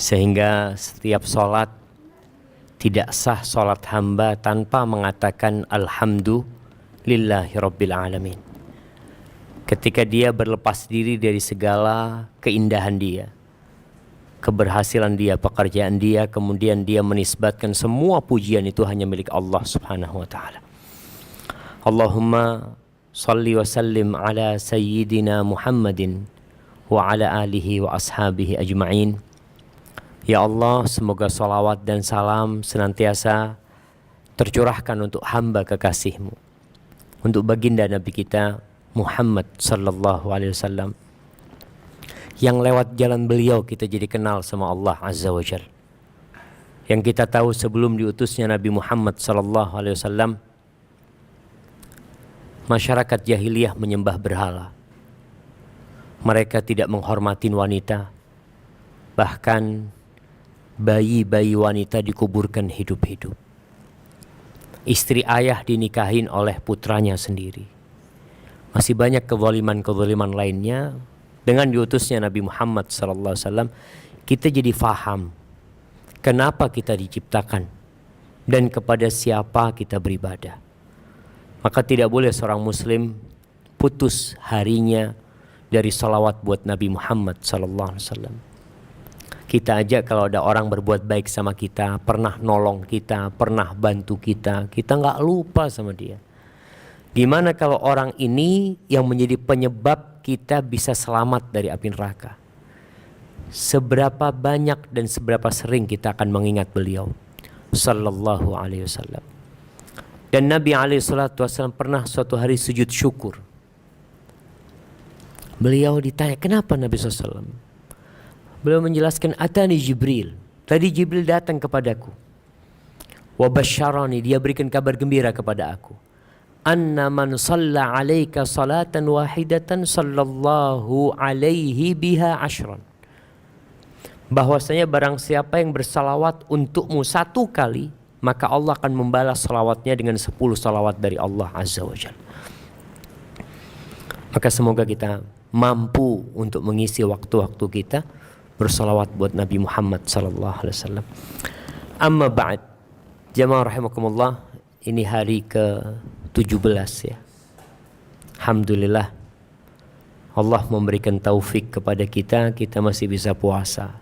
Sehingga setiap sholat tidak sah sholat hamba tanpa mengatakan alhamdulillahi rabbil alamin. Ketika dia berlepas diri dari segala keindahan dia, keberhasilan dia, pekerjaan dia, kemudian dia menisbatkan semua pujian itu hanya milik Allah subhanahu wa ta'ala. Allahumma salli wa sallim ala sayyidina Muhammadin wa ala alihi wa ashabihi ajma'in. Ya Allah, semoga salawat dan salam senantiasa tercurahkan untuk hamba kekasih-Mu, untuk baginda Nabi kita Muhammad sallallahu alaihi wasallam, yang lewat jalan beliau kita jadi kenal sama Allah azza wa jalla. Yang kita tahu sebelum diutusnya Nabi Muhammad sallallahu alaihi wasallam, masyarakat jahiliyah menyembah berhala. Mereka tidak menghormati wanita. Bahkan bayi-bayi wanita dikuburkan hidup-hidup. Istri ayah dinikahin oleh putranya sendiri. Masih banyak kezaliman-kezaliman lainnya. Dengan diutusnya Nabi Muhammad SAW, kita jadi faham kenapa kita diciptakan dan kepada siapa kita beribadah. Maka tidak boleh seorang muslim putus harinya dari salawat buat Nabi Muhammad SAW. Kita aja kalau ada orang berbuat baik sama kita, pernah nolong kita, pernah bantu kita, kita nggak lupa sama dia. Gimana kalau orang ini yang menjadi penyebab kita bisa selamat dari api neraka? Seberapa banyak dan seberapa sering kita akan mengingat beliau sallallahu alaihi wasallam. Dan Nabi alaihi salatu wasallam pernah suatu hari sujud syukur. Beliau ditanya, kenapa Nabi SAW? Beliau menjelaskan, atani Jibril. Tadi Jibril datang kepadaku. Wa basyarani, dia berikan kabar gembira kepada aku. Anna man shalla alaika salatan wahidatan sallallahu alaihi biha ashran. Bahwasanya barang siapa yang bersalawat untukmu satu kali, maka Allah akan membalas salawatnya dengan 10 salawat dari Allah azza wa jalla. Maka semoga kita mampu untuk mengisi waktu-waktu kita bersalawat buat Nabi Muhammad sallallahu alaihi wasallam. Amma ba'd, jamaah rahimakumullah, ini hari ke-17 ya. Alhamdulillah Allah memberikan taufik kepada kita, kita masih bisa puasa.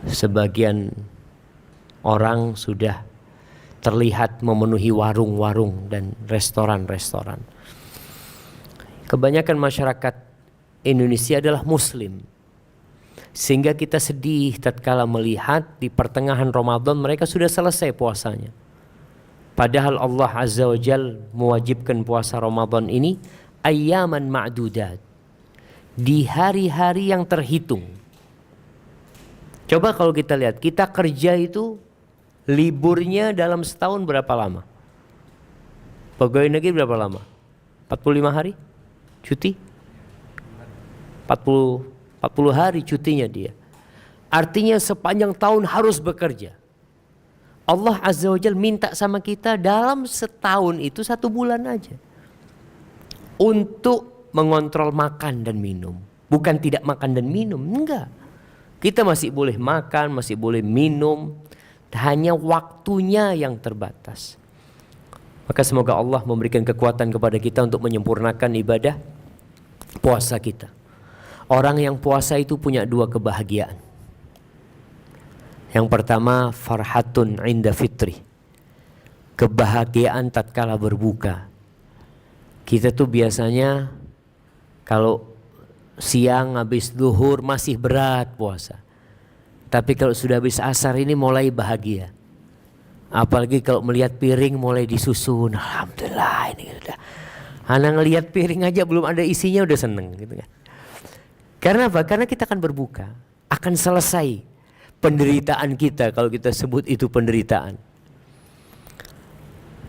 Sebagian orang sudah terlihat memenuhi warung-warung dan restoran-restoran. Kebanyakan masyarakat Indonesia adalah muslim, sehingga kita sedih tatkala melihat di pertengahan Ramadan mereka sudah selesai puasanya. Padahal Allah azza wa jal mewajibkan puasa Ramadan ini ayyaman ma'dudat, di hari-hari yang terhitung. Coba kalau kita lihat, kita kerja itu liburnya dalam setahun berapa lama? Pegawai negeri berapa lama? 45 hari cuti? 40 hari cutinya dia. Artinya sepanjang tahun harus bekerja. Allah azza wa jalla minta sama kita dalam setahun itu 1 bulan aja untuk mengontrol makan dan minum. Bukan tidak makan dan minum, enggak. Kita masih boleh makan, masih boleh minum, hanya waktunya yang terbatas. Maka semoga Allah memberikan kekuatan kepada kita untuk menyempurnakan ibadah puasa kita. Orang yang puasa itu punya 2 kebahagiaan. Yang pertama, farhatun inda fitri, kebahagiaan tatkala berbuka. Kita tuh biasanya kalau siang habis zuhur masih berat puasa, tapi kalau sudah habis asar ini mulai bahagia. Apalagi kalau melihat piring mulai disusun, alhamdulillah ini udah. Anak ngelihat piring aja belum ada isinya udah seneng gitu kan. Karena apa? Karena kita akan berbuka, akan selesai penderitaan kita, kalau kita sebut itu penderitaan.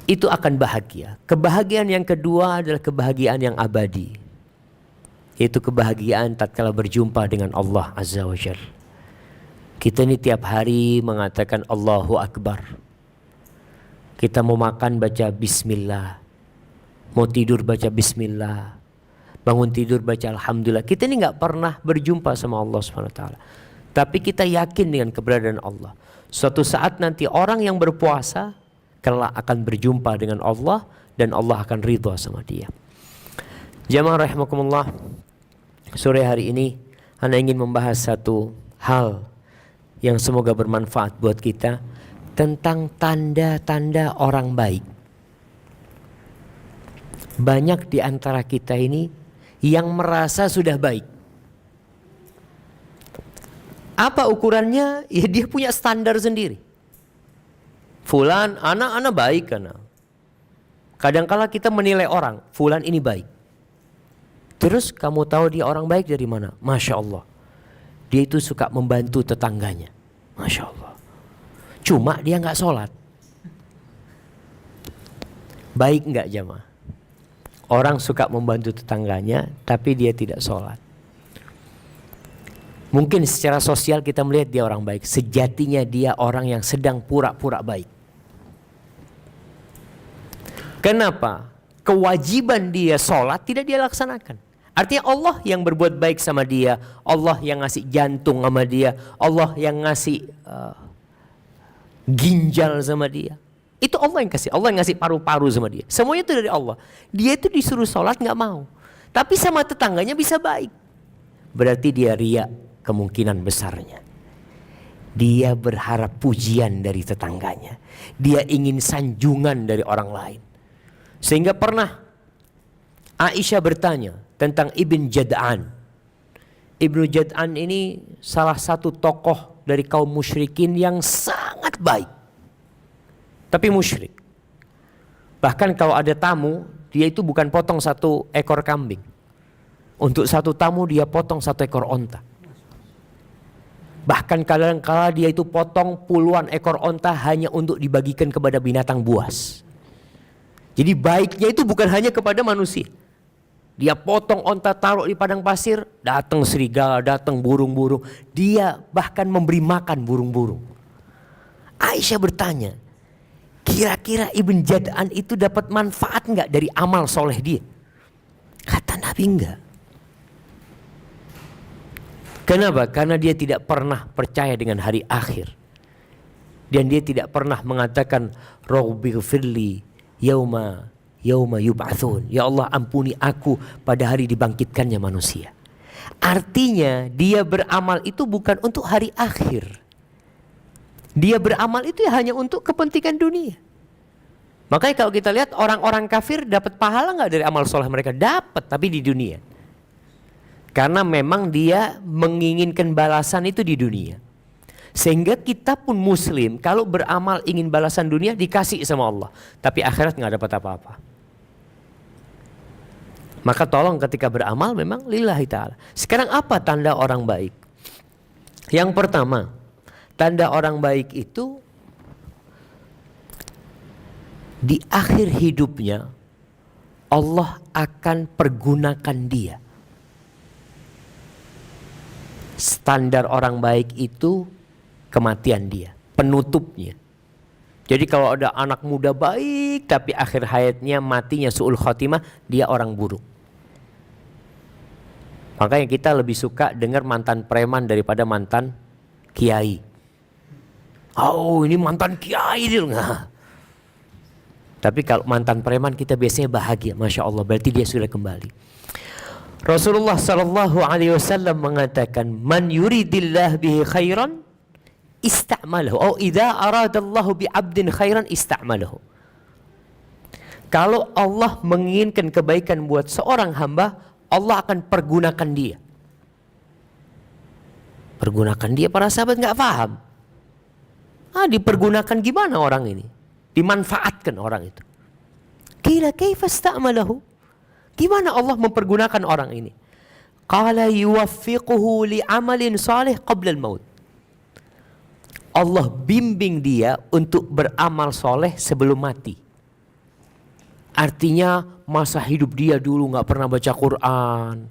Itu akan bahagia. Kebahagiaan yang kedua adalah kebahagiaan yang abadi, yaitu kebahagiaan tatkala berjumpa dengan Allah azza wa jalla. Kita ini tiap hari mengatakan Allahu Akbar. Kita mau makan baca bismillah, mau tidur baca bismillah, bangun tidur baca alhamdulillah. Kita ini nggak pernah berjumpa sama Allah Subhanahu wa taala. Tapi kita yakin dengan keberadaan Allah. Suatu saat nanti orang yang berpuasa kelak akan berjumpa dengan Allah dan Allah akan ridha sama dia. Jamaah rahimakumullah, sore hari ini Ana ingin membahas satu hal yang semoga bermanfaat buat kita tentang tanda-tanda orang baik. Banyak di antara kita ini yang merasa sudah baik. Apa ukurannya? Ya dia punya standar sendiri. Fulan, anak baik karena. Kadangkala kita menilai orang, fulan ini baik. Terus kamu tahu dia orang baik dari mana? Masya Allah. Dia itu suka membantu tetangganya. Masya Allah. Cuma dia nggak sholat. Baik nggak jamaah? Orang suka membantu tetangganya, tapi dia tidak sholat. Mungkin secara sosial kita melihat dia orang baik. Sejatinya dia orang yang sedang pura-pura baik. Kenapa? Kewajiban dia sholat tidak dia laksanakan. Artinya Allah yang berbuat baik sama dia. Allah yang ngasih jantung sama dia. Allah yang ngasih ginjal sama dia. Itu Allah yang kasih. Allah yang ngasih paru-paru sama dia. Semuanya itu dari Allah. Dia itu disuruh sholat gak mau. Tapi sama tetangganya bisa baik. Berarti dia riya kemungkinan besarnya. Dia berharap pujian dari tetangganya. Dia ingin sanjungan dari orang lain. Sehingga pernah Aisyah bertanya tentang Ibn Jad'an. Ibnu Jad'an ini salah satu tokoh dari kaum musyrikin yang sangat baik. Tapi musyrik. Bahkan kalau ada tamu, dia itu bukan potong satu ekor kambing. Untuk satu tamu dia potong satu ekor onta. Bahkan kadang-kala dia itu potong puluhan ekor onta hanya untuk dibagikan kepada binatang buas. Jadi baiknya itu bukan hanya kepada manusia. Dia potong onta taruh di padang pasir, datang serigala, datang burung-burung. Dia bahkan memberi makan burung-burung. Aisyah bertanya, kira-kira Ibn Jad'an itu dapat manfaat enggak dari amal soleh dia? Kata Nabi enggak. Kenapa? Karena dia tidak pernah percaya dengan hari akhir. Dan dia tidak pernah mengatakan Rabbighfirli yauma yub'atsun. Ya Allah ampuni aku pada hari dibangkitkannya manusia. Artinya dia beramal itu bukan untuk hari akhir. Dia beramal itu hanya untuk kepentingan dunia. Makanya kalau kita lihat orang-orang kafir dapat pahala nggak dari amal soleh mereka? Dapat, tapi di dunia. Karena memang dia menginginkan balasan itu di dunia. Sehingga kita pun muslim kalau beramal ingin balasan dunia dikasih sama Allah. Tapi akhirat nggak dapat apa-apa. Maka tolong ketika beramal memang lillahi ta'ala. Sekarang apa tanda orang baik? Yang pertama, tanda orang baik itu di akhir hidupnya Allah akan pergunakan dia. Standar orang baik itu kematian dia, penutupnya. Jadi kalau ada anak muda baik tapi akhir hayatnya matinya su'ul khotimah, dia orang buruk. Makanya kita lebih suka dengar mantan preman daripada mantan kiai. Oh ini mantan kiai dia enggak. Tapi kalau mantan preman kita biasanya bahagia, Masya Allah, berarti dia sudah kembali. Rasulullah sallallahu alaihi wasallam mengatakan, "Man yuridillah bihi khairan ista'malahu." Atau idza aradallahu bi 'abdin khairan ista'malahu. Kalau Allah menginginkan kebaikan buat seorang hamba, Allah akan pergunakan dia. Pergunakan dia, para sahabat enggak paham. Dipergunakan gimana orang ini? Dimanfaatkan orang itu. Qila kaifa ista'malahu? Gimana Allah mempergunakan orang ini? Qala yuwaffiquhu li'amalin salih qabla al-maut. Allah bimbing dia untuk beramal soleh sebelum mati. Artinya masa hidup dia dulu gak pernah baca Quran.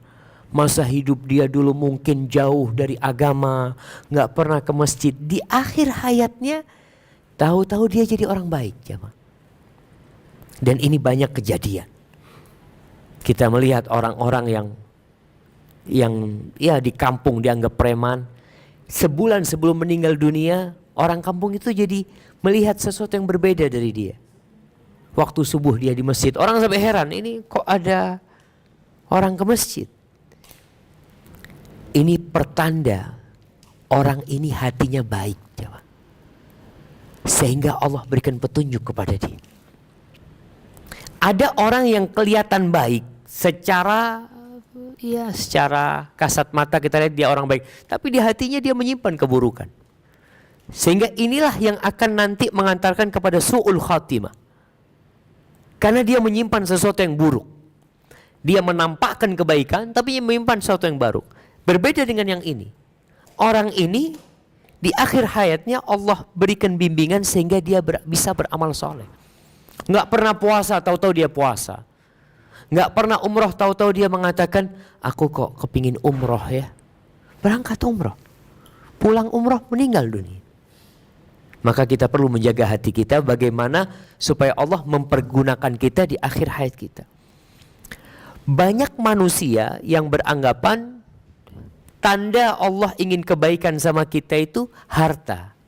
Masa hidup dia dulu mungkin jauh dari agama, gak pernah ke masjid. Di akhir hayatnya tahu-tahu dia jadi orang baik, ya, Pak. Dan ini banyak kejadian. Kita melihat orang-orang yang ya di kampung dianggap preman, sebulan sebelum meninggal dunia, orang kampung itu jadi melihat sesuatu yang berbeda dari dia. Waktu subuh dia di masjid, orang sampai heran, ini kok ada orang ke masjid. Ini pertanda orang ini hatinya baik, sehingga Allah berikan petunjuk kepada dia. Ada orang yang kelihatan baik secara kasat mata, kita lihat dia orang baik, tapi di hatinya dia menyimpan keburukan. Sehingga inilah yang akan nanti mengantarkan kepada su'ul khatimah. Karena dia menyimpan sesuatu yang buruk. Dia menampakkan kebaikan tapi menyimpan sesuatu yang buruk. Berbeda dengan yang ini. Orang ini di akhir hayatnya Allah berikan bimbingan sehingga dia bisa beramal soleh. Nggak pernah puasa, tahu-tahu dia puasa. Nggak pernah umroh, tahu-tahu dia mengatakan, aku kok kepingin umroh ya. Berangkat umroh. Pulang umroh meninggal dunia. Maka kita perlu menjaga hati kita bagaimana supaya Allah mempergunakan kita di akhir hayat kita. Banyak manusia yang beranggapan tanda Allah ingin kebaikan sama kita itu harta.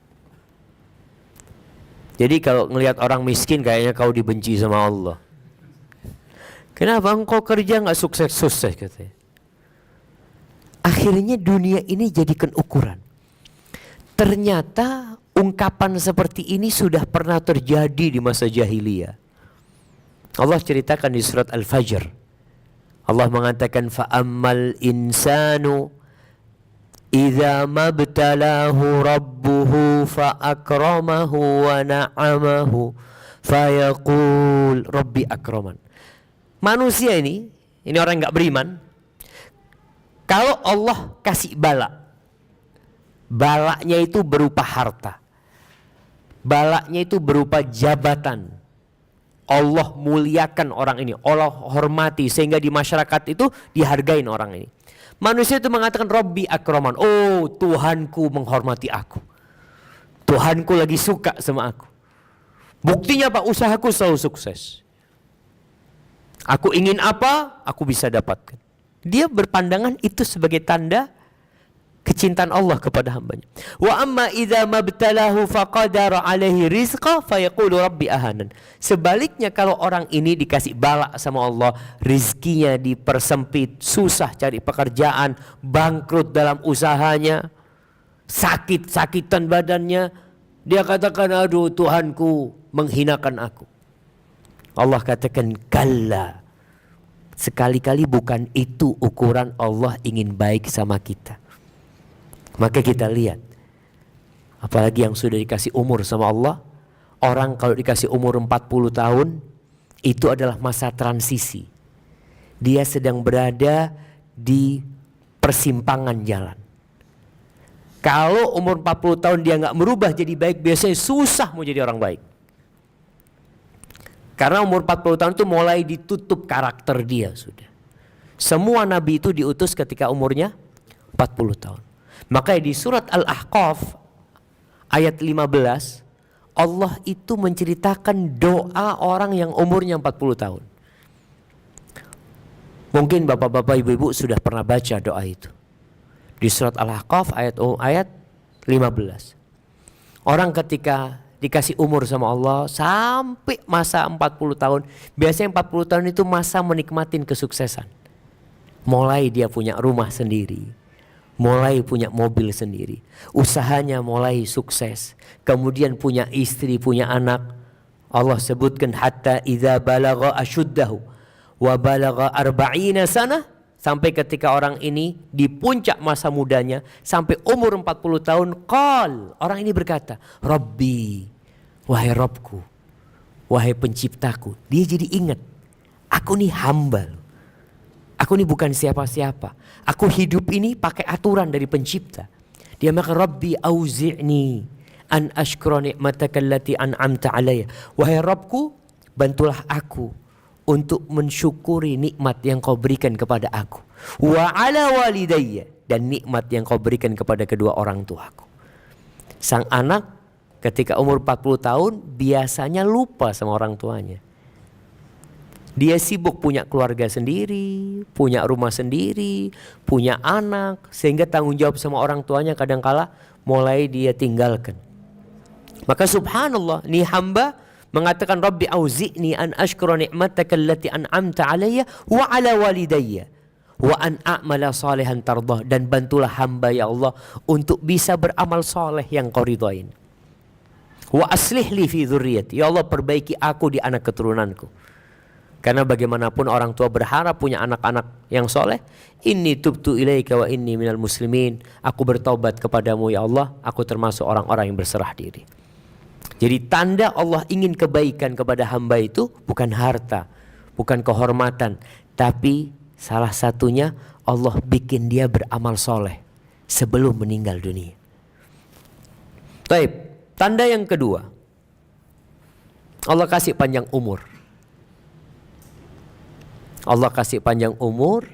Jadi kalau ngelihat orang miskin kayaknya kau dibenci sama Allah. Kenapa engkau kerja nggak sukses-sukses katanya. Akhirnya dunia ini jadikan ukuran. Ternyata ungkapan seperti ini sudah pernah terjadi di masa jahiliyah. Allah ceritakan di surat Al-Fajr. Allah mengatakan fa'ammal insanu idza mabtalahu rabbuhu fa'akramahu wa na'amahu fayaqul rabbi akraman. Manusia ini orang enggak beriman. Kalau Allah kasih balaknya itu berupa harta. Balaknya itu berupa jabatan. Allah muliakan orang ini, Allah hormati sehingga di masyarakat itu dihargain orang ini. Manusia itu mengatakan Rabbi akraman. Oh, Tuhanku menghormati aku. Tuhanku lagi suka sama aku. Buktinya apa? Usahaku selalu sukses. Aku ingin apa, aku bisa dapatkan. Dia berpandangan itu sebagai tanda kecintaan Allah kepada hambanya. Wa amma idza mabtalahu faqadara alaihi rizqa fayaqulu rabbi ahanan. Sebaliknya kalau orang ini dikasih balak sama Allah, rizkinya dipersempit, susah cari pekerjaan, bangkrut dalam usahanya, sakit-sakitan badannya, dia katakan aduh Tuhanku menghinakan aku. Allah katakan kalla. Sekali-kali bukan itu ukuran Allah ingin baik sama kita. Maka kita lihat, apalagi yang sudah dikasih umur sama Allah, orang kalau dikasih umur 40 tahun, itu adalah masa transisi. Dia sedang berada di persimpangan jalan. Kalau umur 40 tahun dia nggak merubah jadi baik, biasanya susah mau jadi orang baik. Karena umur 40 tahun itu mulai ditutup karakter dia sudah. Semua nabi itu diutus ketika umurnya 40 tahun. Makanya di surat Al-Ahqaf ayat 15 Allah itu menceritakan doa orang yang umurnya 40 tahun. Mungkin bapak-bapak ibu-ibu sudah pernah baca doa itu. Di surat Al-Ahqaf ayat 15. Orang ketika dikasih umur sama Allah sampai masa 40 tahun. Biasanya 40 tahun itu masa menikmatin kesuksesan. Mulai dia punya rumah sendiri, mulai punya mobil sendiri, usahanya mulai sukses, kemudian punya istri, punya anak. Allah sebutkan hatta idza balagha asyuddahu wa balagha 40 sana, sampai ketika orang ini di puncak masa mudanya sampai umur 40 tahun, qal, orang ini berkata, Rabbi, wahai Rabbku, wahai penciptaku. Dia jadi ingat, aku nih hamba, aku nih bukan siapa-siapa. Aku hidup ini pakai aturan dari pencipta. Dia maka Rabbi auzi'ni an ashkura ni'mataka allati an'amta alayya. Wahai Rabbku, bantulah aku untuk mensyukuri nikmat yang kau berikan kepada aku. Wa ala walidayya, dan nikmat yang kau berikan kepada kedua orang tuaku. Sang anak ketika umur 40 tahun biasanya lupa sama orang tuanya. Dia sibuk punya keluarga sendiri, punya rumah sendiri, punya anak, sehingga tanggung jawab sama orang tuanya kadangkala mulai dia tinggalkan. Maka subhanallah, nih hamba mengatakan Rabbi auzi'ni an ashkura ni'mataka allati an'amta alayya wa ala walidayya wa an a'mala salihan tardah, dan bantulah hamba ya Allah untuk bisa beramal soleh yang kau ridhain. Wa aslih li fi dzurriyyati, ya Allah perbaiki aku di anak keturunanku. Karena bagaimanapun orang tua berharap punya anak-anak yang soleh. Inni tubtu ilaika wa inni minal muslimin. Aku bertaubat kepadamu ya Allah, aku termasuk orang-orang yang berserah diri. Jadi tanda Allah ingin kebaikan kepada hamba itu bukan harta, bukan kehormatan, tapi salah satunya Allah bikin dia beramal soleh sebelum meninggal dunia. Baik, tanda yang kedua, Allah kasih panjang umur. Allah kasih panjang umur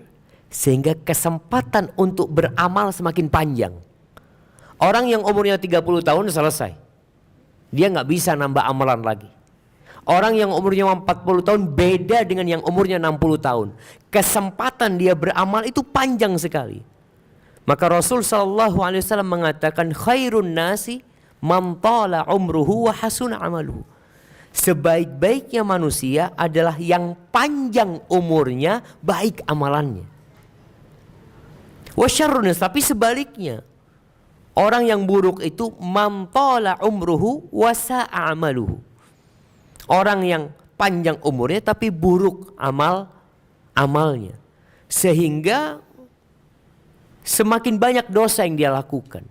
sehingga kesempatan untuk beramal semakin panjang. Orang yang umurnya 30 tahun selesai, dia nggak bisa nambah amalan lagi. Orang yang umurnya 40 tahun beda dengan yang umurnya 60 tahun. Kesempatan dia beramal itu panjang sekali. Maka Rasul SAW mengatakan khairun nasi man tala umruhu wa hasuna amaluhu. Sebaik-baiknya manusia adalah yang panjang umurnya, baik amalannya. Wa syarrun nas, tapi sebaliknya, orang yang buruk itu man tala umruhu wa sa'a amaluhu. Orang yang panjang umurnya tapi buruk amalnya. Sehingga semakin banyak dosa yang dia lakukan.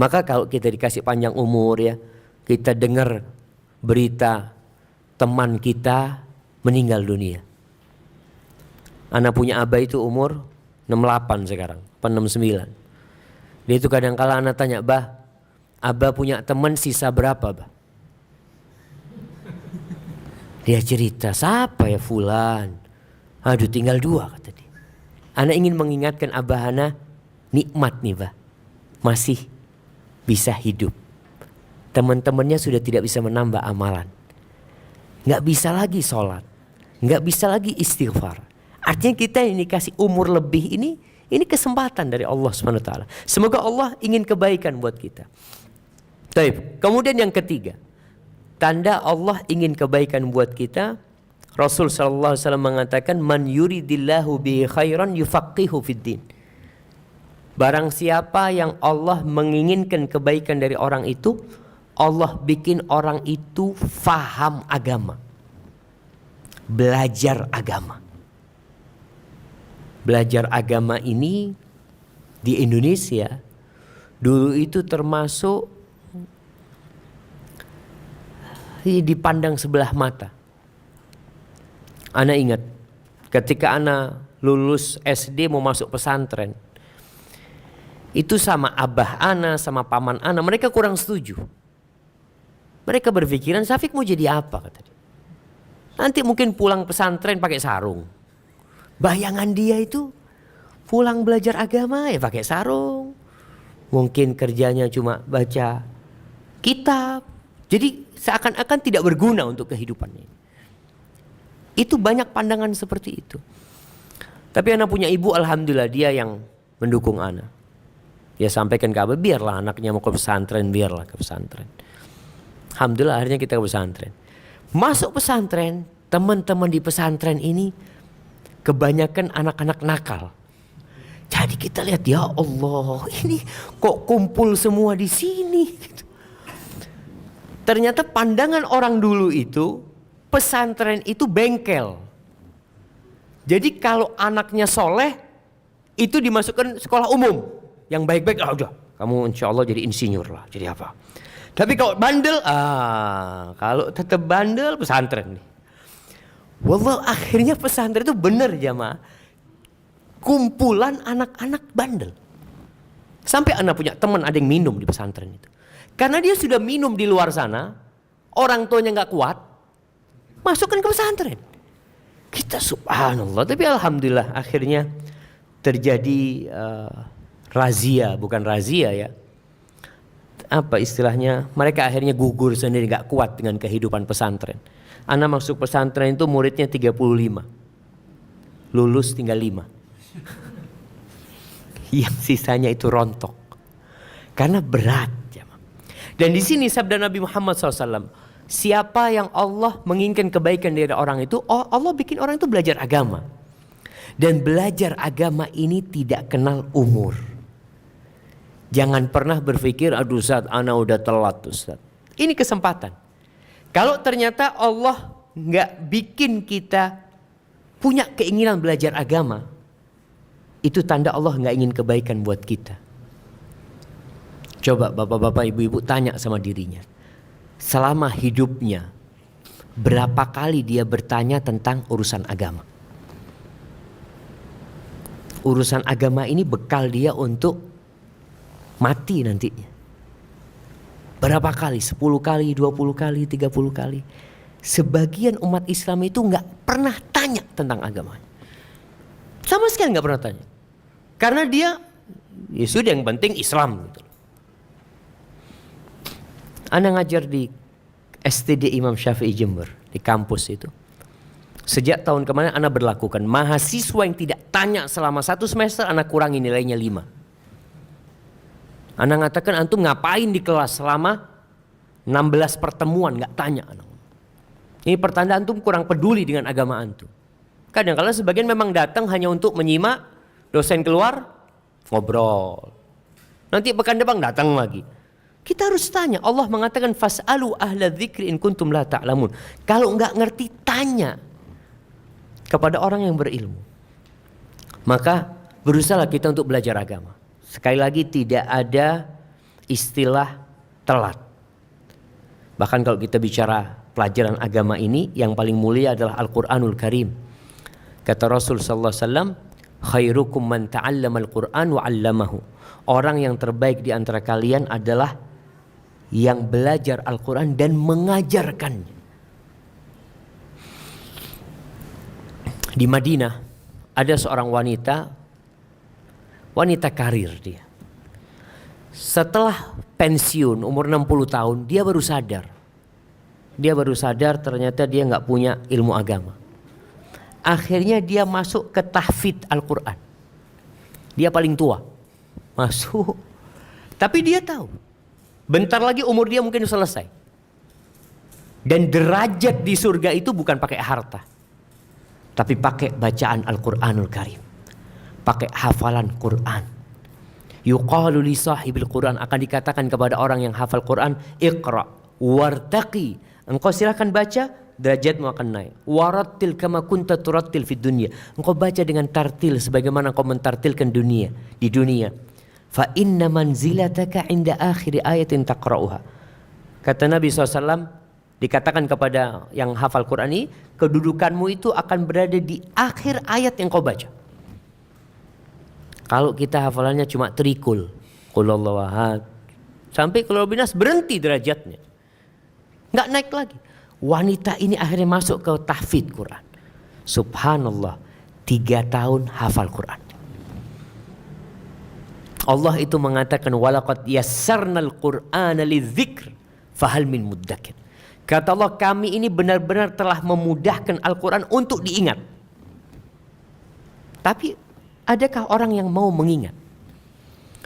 Maka kalau kita dikasih panjang umur ya, kita dengar berita teman kita meninggal dunia. Anak punya abah itu umur 68 sekarang, 69. Dia itu kadang-kala anak tanya, "Bah, abah punya teman sisa berapa, bah?" Dia cerita, "Siapa ya, fulan? Aduh, tinggal 2," kata dia. Anak ingin mengingatkan abah anak, nikmat nih, bah, masih bisa hidup. Teman-temannya sudah tidak bisa menambah amalan, nggak bisa lagi sholat, nggak bisa lagi istighfar. Artinya kita ini kasih umur lebih ini kesempatan dari Allah SWT. Semoga Allah ingin kebaikan buat kita. Baik. Kemudian yang ketiga, tanda Allah ingin kebaikan buat kita, Rasul SAW mengatakan man yuridillahu bihi khairan yufaqihu fiddin. Barang siapa yang Allah menginginkan kebaikan dari orang itu, Allah bikin orang itu faham agama, belajar agama. Belajar agama ini di Indonesia dulu itu termasuk dipandang sebelah mata. Ana ingat ketika ana lulus SD mau masuk pesantren, itu sama abah ana sama paman ana, mereka kurang setuju. Mereka berpikiran, Syafiq mau jadi apa, kata dia. Nanti mungkin pulang pesantren pakai sarung. Bayangan dia itu pulang belajar agama ya pakai sarung. Mungkin kerjanya cuma baca kitab. Jadi seakan-akan tidak berguna untuk kehidupannya. Itu banyak pandangan seperti itu. Tapi anak punya ibu, alhamdulillah dia yang mendukung anak. Ya sampaikan ke abah, biarlah anaknya mau ke pesantren, biarlah ke pesantren. Alhamdulillah akhirnya kita ke pesantren. Masuk pesantren, teman-teman di pesantren ini kebanyakan anak-anak nakal. Jadi kita lihat, ya Allah, ini kok kumpul semua di sini. Ternyata pandangan orang dulu itu, pesantren itu bengkel. Jadi kalau anaknya soleh, itu dimasukkan sekolah umum. Yang baik-baik, udah, kamu insya Allah jadi insinyur lah, jadi apa. Tapi kalau bandel, kalau tetap bandel pesantren nih. Wallah akhirnya pesantren itu benar jamaah. Kumpulan anak-anak bandel. Sampai anak punya teman ada yang minum di pesantren itu. Karena dia sudah minum di luar sana, orang tuanya nggak kuat, masukkan ke pesantren. Kita subhanallah, tapi alhamdulillah akhirnya terjadi razia, bukan razia ya. apa istilahnya, mereka akhirnya gugur sendiri, gak kuat dengan kehidupan pesantren. Ana masuk pesantren itu muridnya 35, lulus tinggal 5. Yang sisanya itu rontok karena berat. Dan di sini sabda Nabi Muhammad SAW, siapa yang Allah menginginkan kebaikan dari orang itu, Allah bikin orang itu belajar agama. Dan belajar agama ini tidak kenal umur. Jangan pernah berpikir, aduh Ustaz, ana udah telat Ustaz. Ini kesempatan. Kalau ternyata Allah nggak bikin kita punya keinginan belajar agama, itu tanda Allah nggak ingin kebaikan buat kita. Coba bapak-bapak, ibu-ibu tanya sama dirinya, selama hidupnya berapa kali dia bertanya tentang urusan agama? Urusan agama ini bekal dia untuk mati nantinya. Berapa kali? 10 kali, 20 kali, 30 kali. Sebagian umat Islam itu nggak pernah tanya tentang agama. Sama sekali nggak pernah tanya. Karena dia, ya sudah, yang penting Islam gitu. Ana ngajar di STD Imam Syafi'i Jember, di kampus itu. Sejak tahun kemarin ana berlakukan mahasiswa yang tidak tanya selama 1 semester, ana kurangi nilainya 5. Ana ngatakan, antum ngapain di kelas selama 16 pertemuan nggak tanya. Ini pertanda antum kurang peduli dengan agama antum. Kadang-kadang sebagian memang datang hanya untuk menyimak, dosen keluar ngobrol. Nanti pekan depan datang lagi. Kita harus tanya. Allah mengatakan fas'alu ahla dzikri in kuntum la ta'lamun. Kalau enggak ngerti, tanya kepada orang yang berilmu. Maka berusaha kita untuk belajar agama. Sekali lagi, tidak ada istilah telat. Bahkan kalau kita bicara pelajaran agama ini, yang paling mulia adalah Al-Quranul Karim. Kata Rasul sallallahu alaihi wasallam, khairukum man ta'allama al-Qur'an wa 'allamahu. Orang yang terbaik di antara kalian adalah yang belajar Al-Quran dan mengajarkannya. Di Madinah ada seorang wanita karir dia. Setelah pensiun umur 60 tahun, dia baru sadar. Ternyata dia nggak punya ilmu agama. Akhirnya dia masuk ke tahfidz Al-Quran. Dia paling tua. Masuk. Tapi dia tahu, bentar lagi umur dia mungkin selesai. Dan derajat di surga itu bukan pakai harta, tapi pakai bacaan Al-Quranul Karim, pakai hafalan Quran. Yuqalu li sahibil Quran, akan dikatakan kepada orang yang hafal Quran, iqra wartaqi, engkau silakan baca, derajatmu akan naik. Warattil kama kunta turattil fid dunya, engkau baca dengan tartil sebagaimana engkau mentartilkan dunia di dunia. Fa inna manzilataka inda akhir ayatin taqra'uha. Kata Nabi SAW, dikatakan kepada yang hafal Quran ini, kedudukanmu itu akan berada di akhir ayat yang kau baca. Kalau kita hafalannya cuma trikul, qul huwallahu ahad, sampai qul binas, berhenti derajatnya, nggak naik lagi. Wanita ini akhirnya masuk ke tahfidz Quran. Subhanallah, 3 tahun hafal Quran. Allah itu mengatakan walaqad yassarnal Qur'ana lidzikr fahal min muddakir. Kata Allah, kami ini benar-benar telah memudahkan Al-Quran untuk diingat. Tapi adakah orang yang mau mengingat?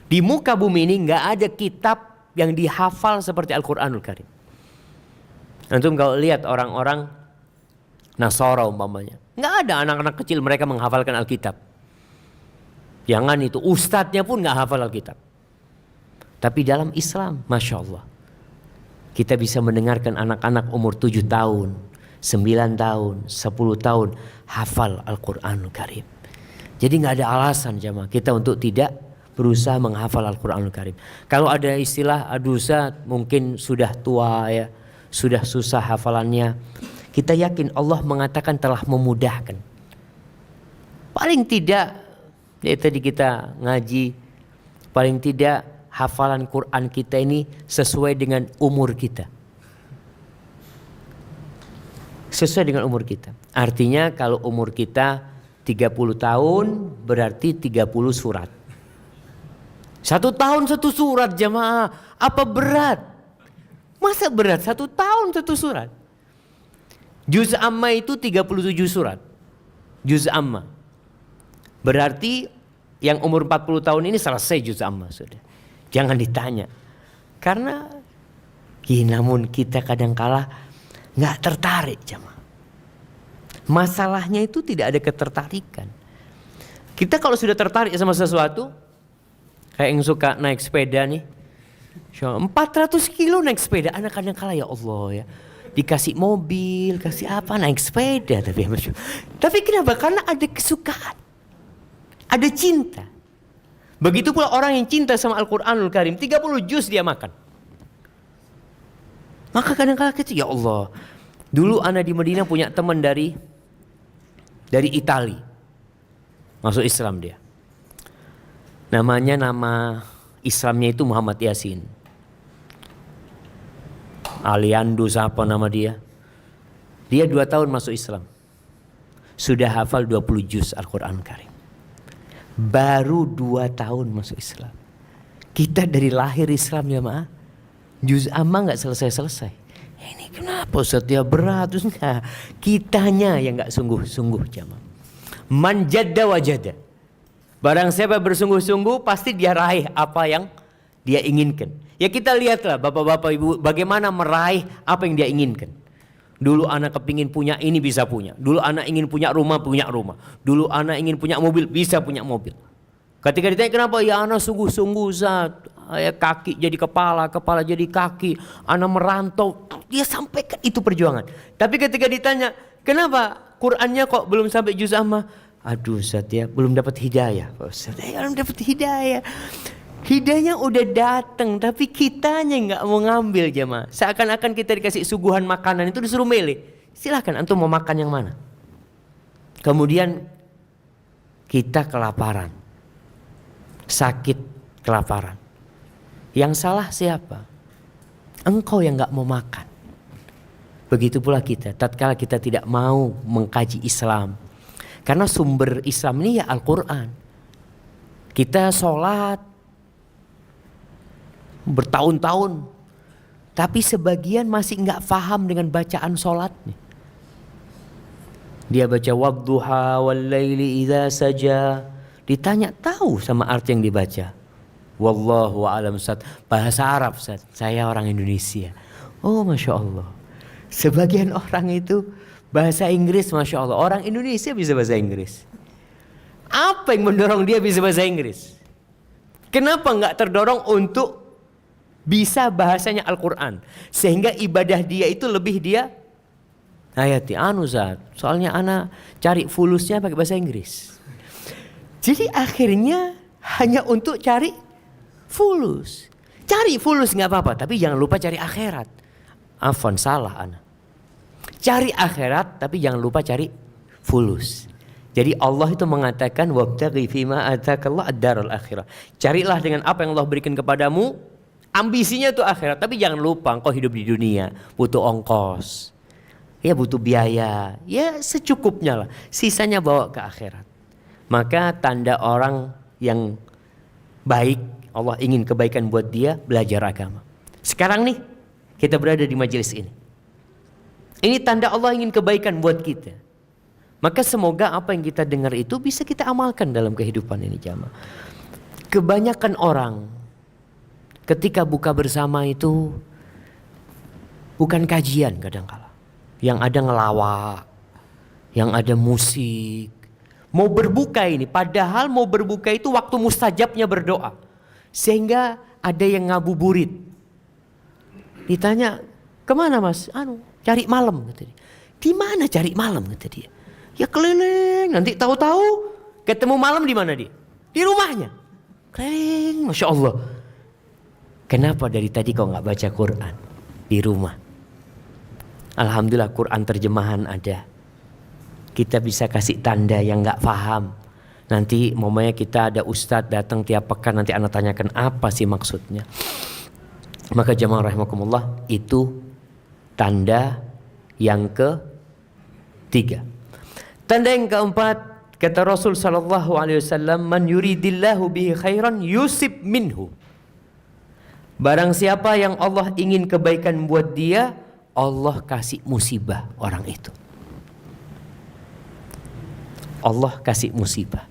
Di muka bumi ini nggak ada kitab yang dihafal seperti Al-Quranul Karim. Antum kalau lihat orang-orang Nasara umpamanya, nggak ada anak-anak kecil mereka menghafalkan Alkitab. Jangan itu, ustadznya pun nggak hafal Alkitab. Tapi dalam Islam, Masya Allah, kita bisa mendengarkan anak-anak umur 7 tahun, 9 tahun, 10 tahun hafal Al-Quranul Karim. Jadi nggak ada alasan jamaah kita untuk tidak berusaha menghafal Al-Quranul Karim. Kalau ada istilah, aduh Ustaz, mungkin sudah tua ya, sudah susah hafalannya, kita yakin Allah mengatakan telah memudahkan. Paling tidak, ya tadi kita ngaji, paling tidak hafalan Quran kita ini sesuai dengan umur kita. Sesuai dengan umur kita. Artinya kalau umur kita 30 tahun berarti 30 surat. 1 tahun 1 surat jamaah. Apa berat? Masa berat 1 tahun 1 surat? Juz amma itu 37 surat. Juz amma. Berarti yang umur 40 tahun ini selesai juz amma sudah. Jangan ditanya. Karena namun kita kadangkala nggak tertarik jamaah. Masalahnya itu tidak ada ketertarikan. Kita kalau sudah tertarik sama sesuatu, kayak yang suka naik sepeda nih, 400 kilo naik sepeda, anak kadangkala ya Allah ya, dikasih mobil, kasih apa, naik sepeda. Tapi kenapa? Karena ada kesukaan, ada cinta. Begitu pula orang yang cinta sama Al-Quranul Karim, 30 juz dia makan. Maka kadang-kadang kecil, ya Allah. Dulu anak di Madinah punya teman dari Itali. Masuk Islam dia. Nama Islamnya itu Muhammad Yasin. Aliando siapa nama dia. Dia 2 tahun masuk Islam. Sudah hafal 20 juz Al-Quran Karim. Baru 2 tahun masuk Islam. Kita dari lahir Islam ya maaf. Juz amma gak selesai-selesai. Ini kenapa Ustaz ya berat? Terus enggak. Kitanya yang gak sungguh-sungguh jamaah. Man jadda wajada. Barang siapa bersungguh-sungguh pasti dia raih apa yang dia inginkan. Ya kita lihatlah bapak-bapak ibu bagaimana meraih apa yang dia inginkan. Dulu anak kepingin punya ini bisa punya. Dulu anak ingin punya rumah. Dulu anak ingin punya mobil bisa punya mobil. Ketika ditanya kenapa ya anak sungguh-sungguh Ustaz. Ya kaki jadi kepala jadi kaki. Anak merantau. Dia sampaikan itu perjuangan. Tapi ketika ditanya kenapa Qur'annya kok belum sampai juz amma? Aduh Ustaz ya belum dapat hidayah. Ustaz ya belum dapat hidayah. Hidayah udah datang tapi kitanya nggak mau ngambil jemaah. Seakan-akan kita dikasih suguhan makanan itu disuruh milih. Silahkan antum mau makan yang mana. Kemudian kita kelaparan. Sakit kelaparan. Yang salah siapa? Engkau yang nggak mau makan. Begitu pula kita. Tatkala kita tidak mau mengkaji Islam. Karena sumber Islam ini ya Al-Quran. Kita sholat bertahun-tahun, tapi sebagian masih nggak paham dengan bacaan sholatnya. Dia baca wadduha wal laili idza saja. Ditanya tahu sama arti yang dibaca. Wallahu a'lam Ustaz. Bahasa Arab Ustaz. Saya orang Indonesia. Oh Masya Allah. Sebagian orang itu bahasa Inggris Masya Allah. Orang Indonesia bisa bahasa Inggris. Apa yang mendorong dia bisa bahasa Inggris? Kenapa nggak terdorong untuk bisa bahasanya Al-Quran? Sehingga ibadah dia itu lebih dia hayati. Ustaz, soalnya anak cari fulusnya pakai bahasa Inggris. Jadi akhirnya hanya untuk cari fulus. Cari fulus nggak apa-apa, tapi jangan lupa cari akhirat. Afwan, salah anak. Cari akhirat, tapi jangan lupa cari fulus. Jadi Allah itu mengatakan wabtaghi fima atakallahu ad-darul akhirah. Carilah dengan apa yang Allah berikan kepadamu. Ambisinya itu akhirat, tapi jangan lupa engkau hidup di dunia butuh ongkos. Ya butuh biaya. Ya secukupnya lah. Sisanya bawa ke akhirat. Maka tanda orang yang baik, Allah ingin kebaikan buat dia, belajar agama. Sekarang nih kita berada di majelis ini. Ini tanda Allah ingin kebaikan buat kita. Maka semoga apa yang kita dengar itu bisa kita amalkan dalam kehidupan ini jamaah. Kebanyakan orang ketika buka bersama itu bukan kajian kadang-kala. Yang ada ngelawak, yang ada musik. Mau berbuka ini, padahal mau berbuka itu waktu mustajabnya berdoa. Sehingga ada yang ngabuburit. Ditanya, kemana mas? Cari malam kata dia. Di mana cari malam kata dia? Ya keliling, nanti tahu-tahu ketemu malam di mana dia? Di rumahnya. Keliling, Masya Allah. Kenapa dari tadi kau nggak baca Quran di rumah? Alhamdulillah Quran terjemahan ada. Kita bisa kasih tanda yang nggak paham. Nanti momennya kita ada ustadz datang tiap pekan, nanti anak tanyakan apa sih maksudnya. Maka jamaah rahimakumullah, itu tanda yang ketiga. Tanda yang keempat, Kata Rasul sallallahu alaihi wasallam, "Man yuridillahu bihi khairan yusib minhu." Barang siapa yang Allah ingin kebaikan buat dia, Allah kasih musibah orang itu. Allah kasih musibah.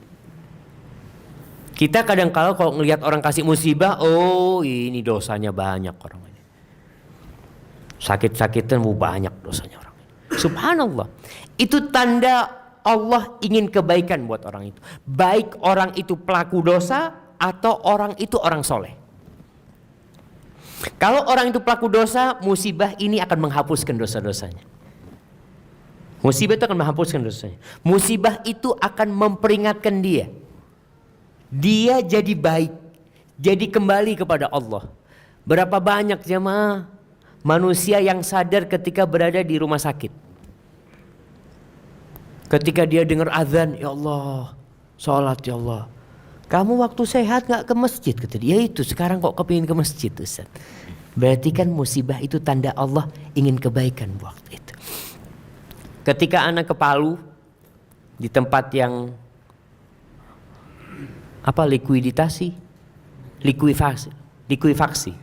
Kita kadang kala kalau ngelihat orang kasih musibah, oh ini dosanya banyak orang ini. Sakit-sakitan banyak dosanya orang ini. Subhanallah. Itu tanda Allah ingin kebaikan buat orang itu. Baik orang itu pelaku dosa atau orang itu orang soleh. Kalau orang itu pelaku dosa, musibah ini akan menghapuskan dosa-dosanya. Musibah itu akan menghapuskan dosanya. Musibah itu akan memperingatkan dia. Dia jadi baik, jadi kembali kepada Allah. Berapa banyak jemaah manusia yang sadar ketika berada di rumah sakit. Ketika dia dengar azan, ya Allah, sholat ya Allah. Kamu waktu sehat gak ke masjid? Kata dia, itu sekarang kok kepingin ke masjid Ustaz. Berarti kan musibah itu tanda Allah ingin kebaikan waktu itu. Ketika anak ke Palu, di tempat yang likuifaksi.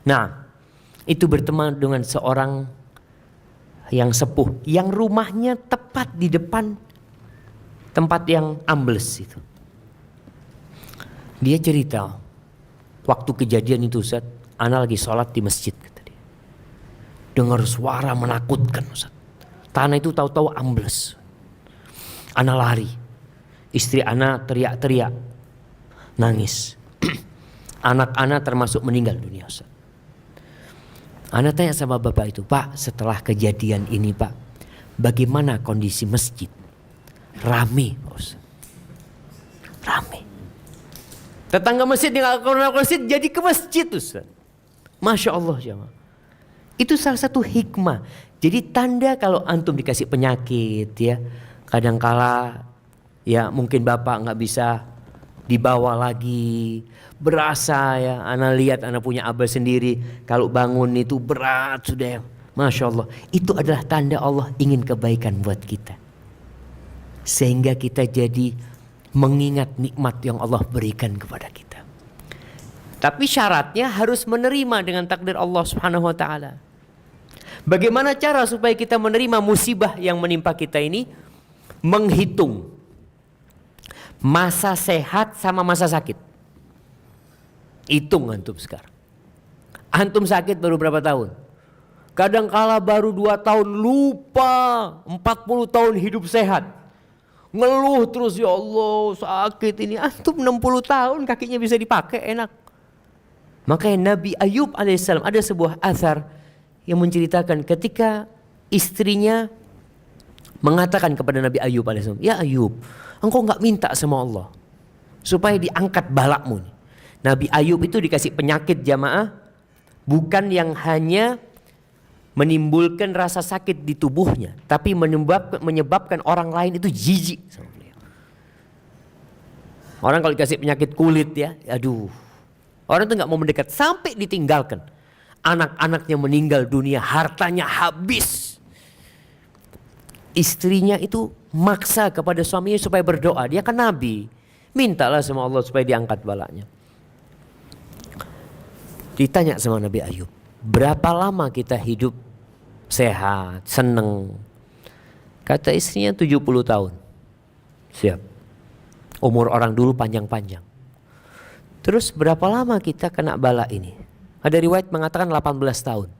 Nah, itu berteman dengan seorang yang sepuh, yang rumahnya tepat di depan tempat yang ambles itu. Dia cerita, waktu kejadian itu Ustaz, ana lagi sholat di masjid kata dia. Dengar suara menakutkan Ustaz. Tanah itu tahu-tahu ambles. Ana lari. Istri ana teriak-teriak. Nangis. Anak-anak termasuk meninggal dunia Ustaz. Ana tanya sama bapak itu, Pak, setelah kejadian ini Pak, bagaimana kondisi masjid? Rame Pak Ustaz. Rame. Tetangga masjid yang ke masjid jadi ke masjid Ustaz. Masya Allah jemaah. Itu salah satu hikmah. Jadi tanda kalau antum dikasih penyakit ya, kadangkala ya mungkin bapak nggak bisa dibawa lagi, berasa ya, ana lihat ana punya abah sendiri, kalau bangun itu berat sudah ya. Masya Allah, itu adalah tanda Allah ingin kebaikan buat kita, sehingga kita jadi mengingat nikmat yang Allah berikan kepada kita. Tapi syaratnya harus menerima dengan takdir Allah Subhanahu wa taala. Bagaimana cara supaya kita menerima musibah yang menimpa kita ini? Menghitung masa sehat sama masa sakit. Hitung antum sekarang. Antum sakit baru berapa tahun? Kadangkala baru 2 tahun, lupa 40 tahun hidup sehat. Ngeluh terus, ya Allah sakit ini. Antum 60 tahun kakinya bisa dipakai enak. Makanya Nabi Ayub alaihissalam, ada sebuah athar yang menceritakan ketika istrinya mengatakan kepada Nabi Ayub alaihissalam, ya Ayub, engkau gak minta sama Allah supaya diangkat balakmu. Nabi Ayub itu dikasih penyakit jamaah, bukan yang hanya menimbulkan rasa sakit di tubuhnya, tapi menyebabkan orang lain itu jijik sama beliau. Orang kalau dikasih penyakit kulit ya, aduh, orang itu gak mau mendekat sampai ditinggalkan. Anak-anaknya meninggal dunia, hartanya habis. Istrinya itu maksa kepada suaminya supaya berdoa. Dia kan nabi, mintalah sama Allah supaya diangkat balanya. Ditanya sama Nabi Ayub, berapa lama kita hidup sehat, seneng? Kata istrinya 70 tahun. Siap. Umur orang dulu panjang-panjang. Terus berapa lama kita kena bala ini? Ada riwayat mengatakan 18 tahun.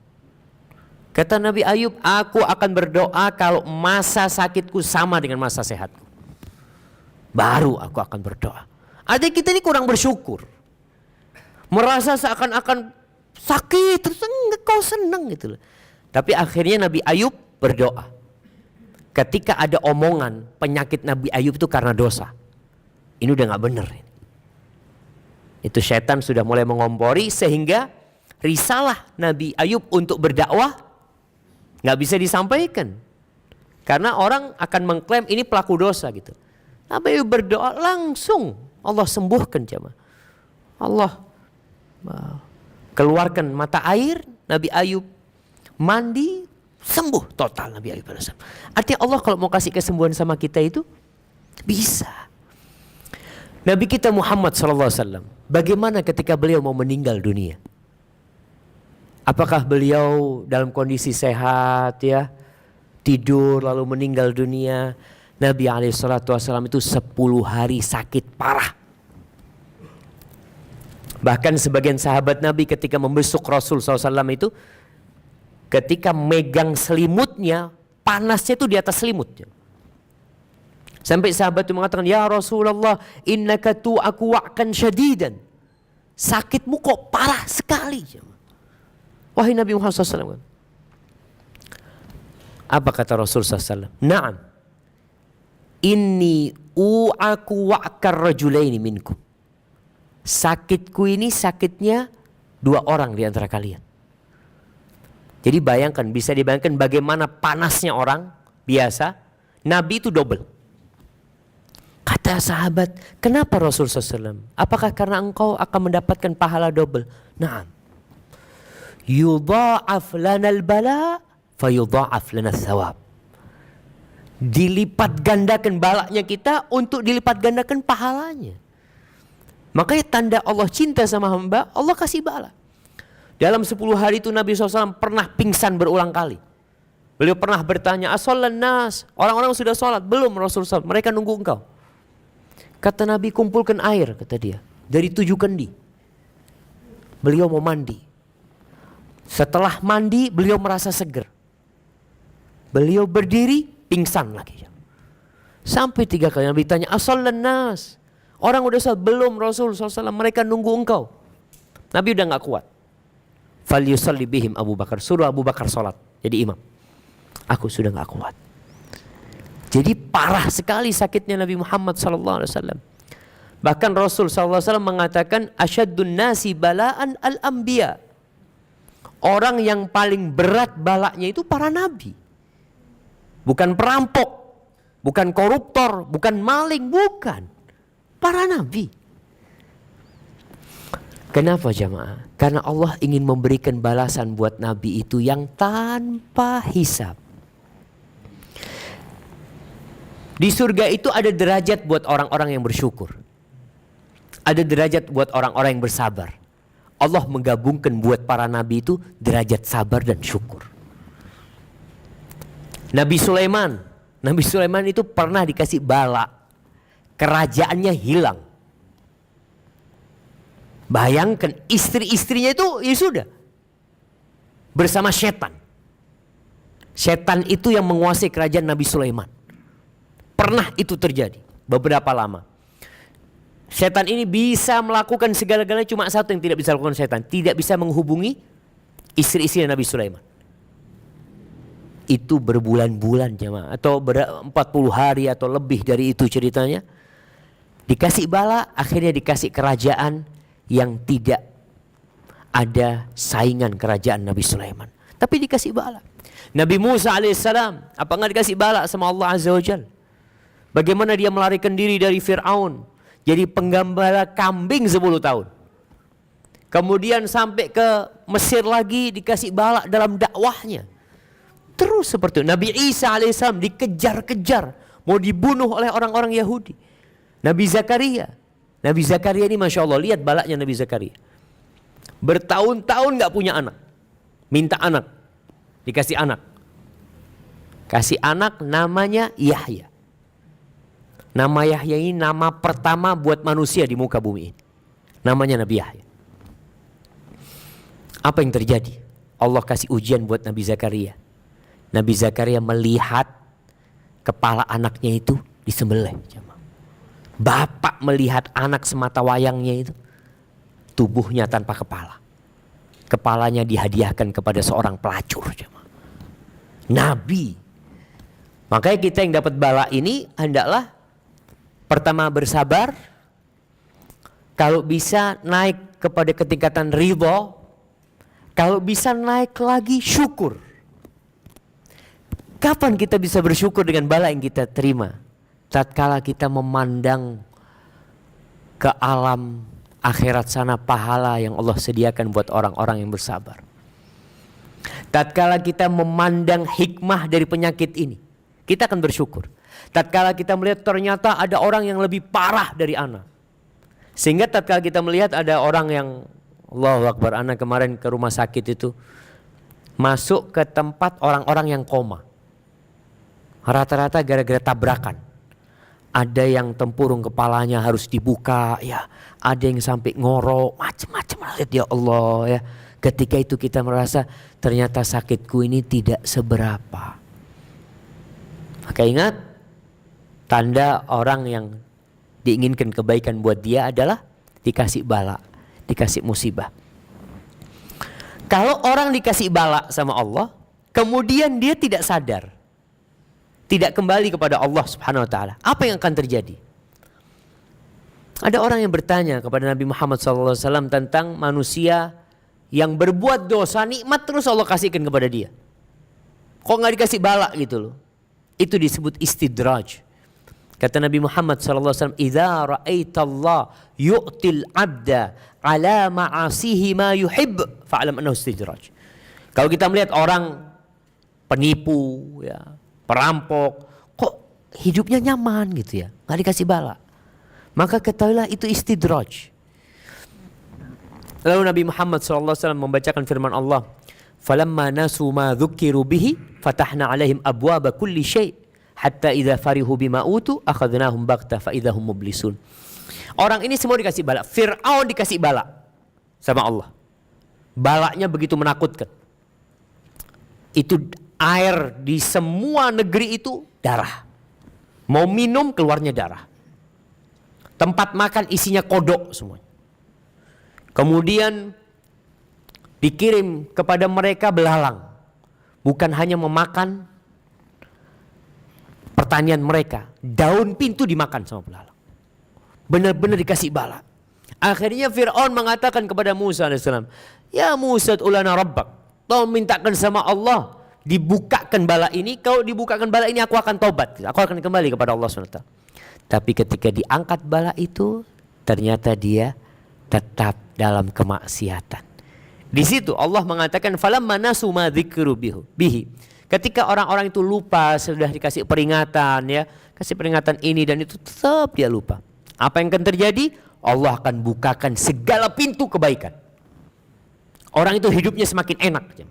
Kata Nabi Ayub, aku akan berdoa kalau masa sakitku sama dengan masa sehatku. Baru aku akan berdoa. Artinya kita ini kurang bersyukur. Merasa seakan-akan sakit, terus enggak, kau senang gitu loh. Tapi akhirnya Nabi Ayub berdoa. Ketika ada omongan penyakit Nabi Ayub itu karena dosa. Ini udah gak benar. Itu setan sudah mulai mengompori sehingga risalah Nabi Ayub untuk berdakwah gak bisa disampaikan. Karena orang akan mengklaim ini pelaku dosa gitu. Nabi Ayub berdoa langsung Allah sembuhkan jemaah. Allah keluarkan mata air, Nabi Ayub mandi, sembuh total Nabi Ayub. Artinya Allah kalau mau kasih kesembuhan sama kita itu Bisa. Nabi kita Muhammad SAW, bagaimana ketika beliau mau meninggal dunia? Apakah beliau dalam kondisi sehat ya, tidur lalu meninggal dunia? Nabi SAW itu 10 hari sakit parah. Bahkan sebagian sahabat Nabi ketika membesuk Rasul SAW itu, ketika megang selimutnya, panasnya itu di atas selimutnya. Sampai sahabat itu mengatakan, ya Rasulullah, innaka tu'aku wa'kan syadidan. Sakitmu kok parah sekali. Wahai Nabi Muhammad SAW. Apa kata Rasul SAW? Naam. Inni u'aku wa'kar rajulaini minkum. Sakitku ini sakitnya 2 orang di antara kalian. Jadi bayangkan, bisa dibayangkan bagaimana panasnya orang biasa. Nabi itu double. Kata sahabat, kenapa Rasul SAW? Apakah karena engkau akan mendapatkan pahala double? Naam. Yudha'af lanal bala, fayudha'af lanas thawab. Dilipat gandakan balanya kita untuk dilipat gandakan pahalanya. Makanya tanda Allah cinta sama hamba, Allah kasih bala. Dalam 10 hari itu Nabi SAW pernah pingsan berulang kali. Beliau pernah bertanya, asollan nas, orang-orang sudah sholat? Belum Rasulullah, mereka nunggu engkau. Kata Nabi, kumpulkan air, kata dia, dari 7 kendi. Beliau mau mandi. Setelah mandi, beliau merasa seger. Beliau berdiri, pingsan lagi. Sampai 3 kali Nabi tanya, asollan nas, orang udah sholat? Belum Rasul SAW, mereka nunggu engkau. Nabi udah gak kuat. Falyusalli bihim Abu Bakar, suruh Abu Bakar sholat jadi imam. Aku sudah gak kuat. Jadi parah sekali sakitnya Nabi Muhammad SAW. Bahkan Rasul SAW mengatakan, asyaddun nasi balaan al-anbiya. Orang yang paling berat balanya itu para nabi. Bukan perampok, bukan koruptor, bukan maling, bukan. Para nabi. Kenapa jamaah? Karena Allah ingin memberikan balasan buat nabi itu yang tanpa hisab. Di surga itu ada derajat buat orang-orang yang bersyukur. Ada derajat buat orang-orang yang bersabar. Allah menggabungkan buat para nabi itu derajat sabar dan syukur. Nabi Sulaiman itu pernah dikasih bala. Kerajaannya hilang. Bayangkan istri-istrinya itu ya sudah bersama setan. Setan itu yang menguasai kerajaan Nabi Sulaiman. Pernah itu terjadi beberapa lama. Setan ini bisa melakukan segala-galanya, cuma satu yang tidak bisa lakukan setan, tidak bisa menghubungi istri-istri Nabi Sulaiman. Itu berbulan-bulan jemaah, atau 40 hari atau lebih dari itu ceritanya. Dikasih bala, akhirnya dikasih kerajaan yang tidak ada saingan kerajaan Nabi Sulaiman. Tapi dikasih bala. Nabi Musa alaihissalam, apa enggak dikasih bala sama Allah Azza wa Jalla? Bagaimana dia melarikan diri dari Fir'aun, jadi penggembala kambing 10 tahun. Kemudian sampai ke Mesir lagi, dikasih bala dalam dakwahnya. Terus seperti itu. Nabi Isa alaihissalam dikejar-kejar, mau dibunuh oleh orang-orang Yahudi. Nabi Zakaria ini Masya Allah, lihat balaknya Nabi Zakaria. Bertahun-tahun gak punya anak. Minta anak. Dikasih anak. Kasih anak namanya Yahya. Nama Yahya ini nama pertama buat manusia di muka bumi ini. Namanya Nabi Yahya. Apa yang terjadi? Allah kasih ujian buat Nabi Zakaria. Nabi Zakaria melihat kepala anaknya itu disembelih. Bapak melihat anak semata wayangnya itu, tubuhnya tanpa kepala. Kepalanya dihadiahkan kepada seorang pelacur. Nabi. Makanya kita yang dapat bala ini hendaklah pertama bersabar. Kalau bisa naik kepada ketingkatan ridho. Kalau bisa naik lagi syukur. Kapan kita bisa bersyukur dengan bala yang kita terima? Tatkala kita memandang ke alam akhirat sana pahala yang Allah sediakan buat orang-orang yang bersabar. Tatkala kita memandang hikmah dari penyakit ini, kita akan bersyukur. Tatkala kita melihat ternyata ada orang yang lebih parah dari ana. Sehingga tatkala kita melihat ada orang yang, Allahu Akbar, ana kemarin ke rumah sakit itu masuk ke tempat orang-orang yang koma. Rata-rata gara-gara tabrakan. Ada yang tempurung kepalanya harus dibuka, ya. Ada yang sampai ngorok, macam-macam. Ya Allah, ya. Ketika itu kita merasa ternyata sakitku ini tidak seberapa. Maka ingat, tanda orang yang diinginkan kebaikan buat dia adalah dikasih bala, dikasih musibah. Kalau orang dikasih bala sama Allah, kemudian dia tidak sadar, tidak kembali kepada Allah Subhanahu wa taala, apa yang akan terjadi? Ada orang yang bertanya kepada Nabi Muhammad SAW tentang manusia yang berbuat dosa, nikmat terus Allah kasihkan kepada dia. Kok nggak dikasih bala gitu loh? Itu disebut istidraj. Kata Nabi Muhammad SAW, "Idza ra'aita Allah yu'til 'abda 'ala ma'asihi ma yuhib, fa'lam annahu istidraj." Kalau kita melihat orang penipu, ya, perampok, kok hidupnya nyaman gitu ya, nggak dikasih bala, maka ketahuilah itu istidraj. Lalu Nabi Muhammad SAW membacakan firman Allah, "Falamma nasu ma dzukiru bihi, fatahna 'alaihim abwaba kulli syai', hatta idza farihu bima utu, akhadnahum baghtah fa idza hum mublisun." Orang ini semua dikasih bala. Fir'aun dikasih bala sama Allah. Balanya begitu menakutkan. Itu air di semua negeri itu darah. Mau minum keluarnya darah. Tempat makan isinya kodok semuanya. Kemudian dikirim kepada mereka belalang. Bukan hanya memakan pertanian mereka, daun pintu dimakan sama belalang. Benar-benar dikasih bala. Akhirnya Fir'aun mengatakan kepada Musa AS, "Ya Musa, ulana rabbak." Kau mintakan sama Allah dibukakan bala ini. Kalau dibukakan bala ini aku akan tobat, aku akan kembali kepada Allah SWT. Tapi ketika diangkat bala itu, ternyata dia tetap dalam kemaksiatan. Di situ Allah mengatakan, "Falamma nasu ma dzikru bihi." Ketika orang-orang itu lupa, sudah dikasih peringatan, ya, kasih peringatan ini dan itu, tetap dia lupa. Apa yang akan terjadi? Allah akan bukakan segala pintu kebaikan. Orang itu hidupnya semakin enak.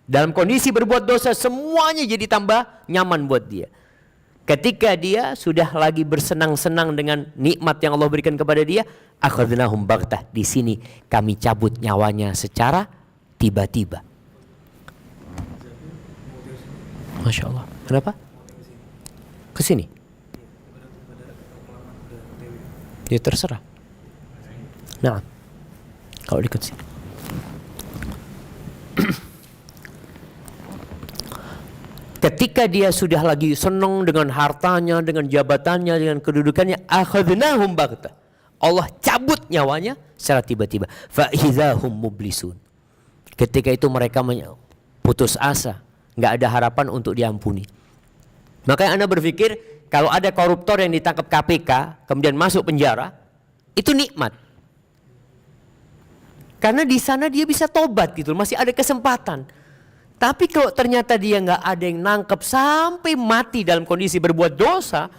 Dalam kondisi berbuat dosa, semuanya jadi tambah nyaman buat dia. Ketika dia sudah lagi bersenang-senang dengan nikmat yang Allah berikan kepada dia, akhadnahum baghtah, di sini kami cabut nyawanya secara tiba-tiba. Masya Allah. Kenapa? Ke sini. Ya terserah. Nah, kalau dekat sini. Ketika dia sudah lagi senang dengan hartanya, dengan jabatannya, dengan kedudukannya, akhadnahum baghtah, Allah cabut nyawanya secara tiba-tiba. Fa idzahum mublisun. Ketika itu mereka putus asa, nggak ada harapan untuk diampuni. Makanya Anda berpikir kalau ada koruptor yang ditangkap KPK kemudian masuk penjara, itu nikmat. Karena di sana dia bisa tobat gitu, masih ada kesempatan. Tapi kalau ternyata dia nggak ada yang nangkep sampai mati dalam kondisi berbuat dosa,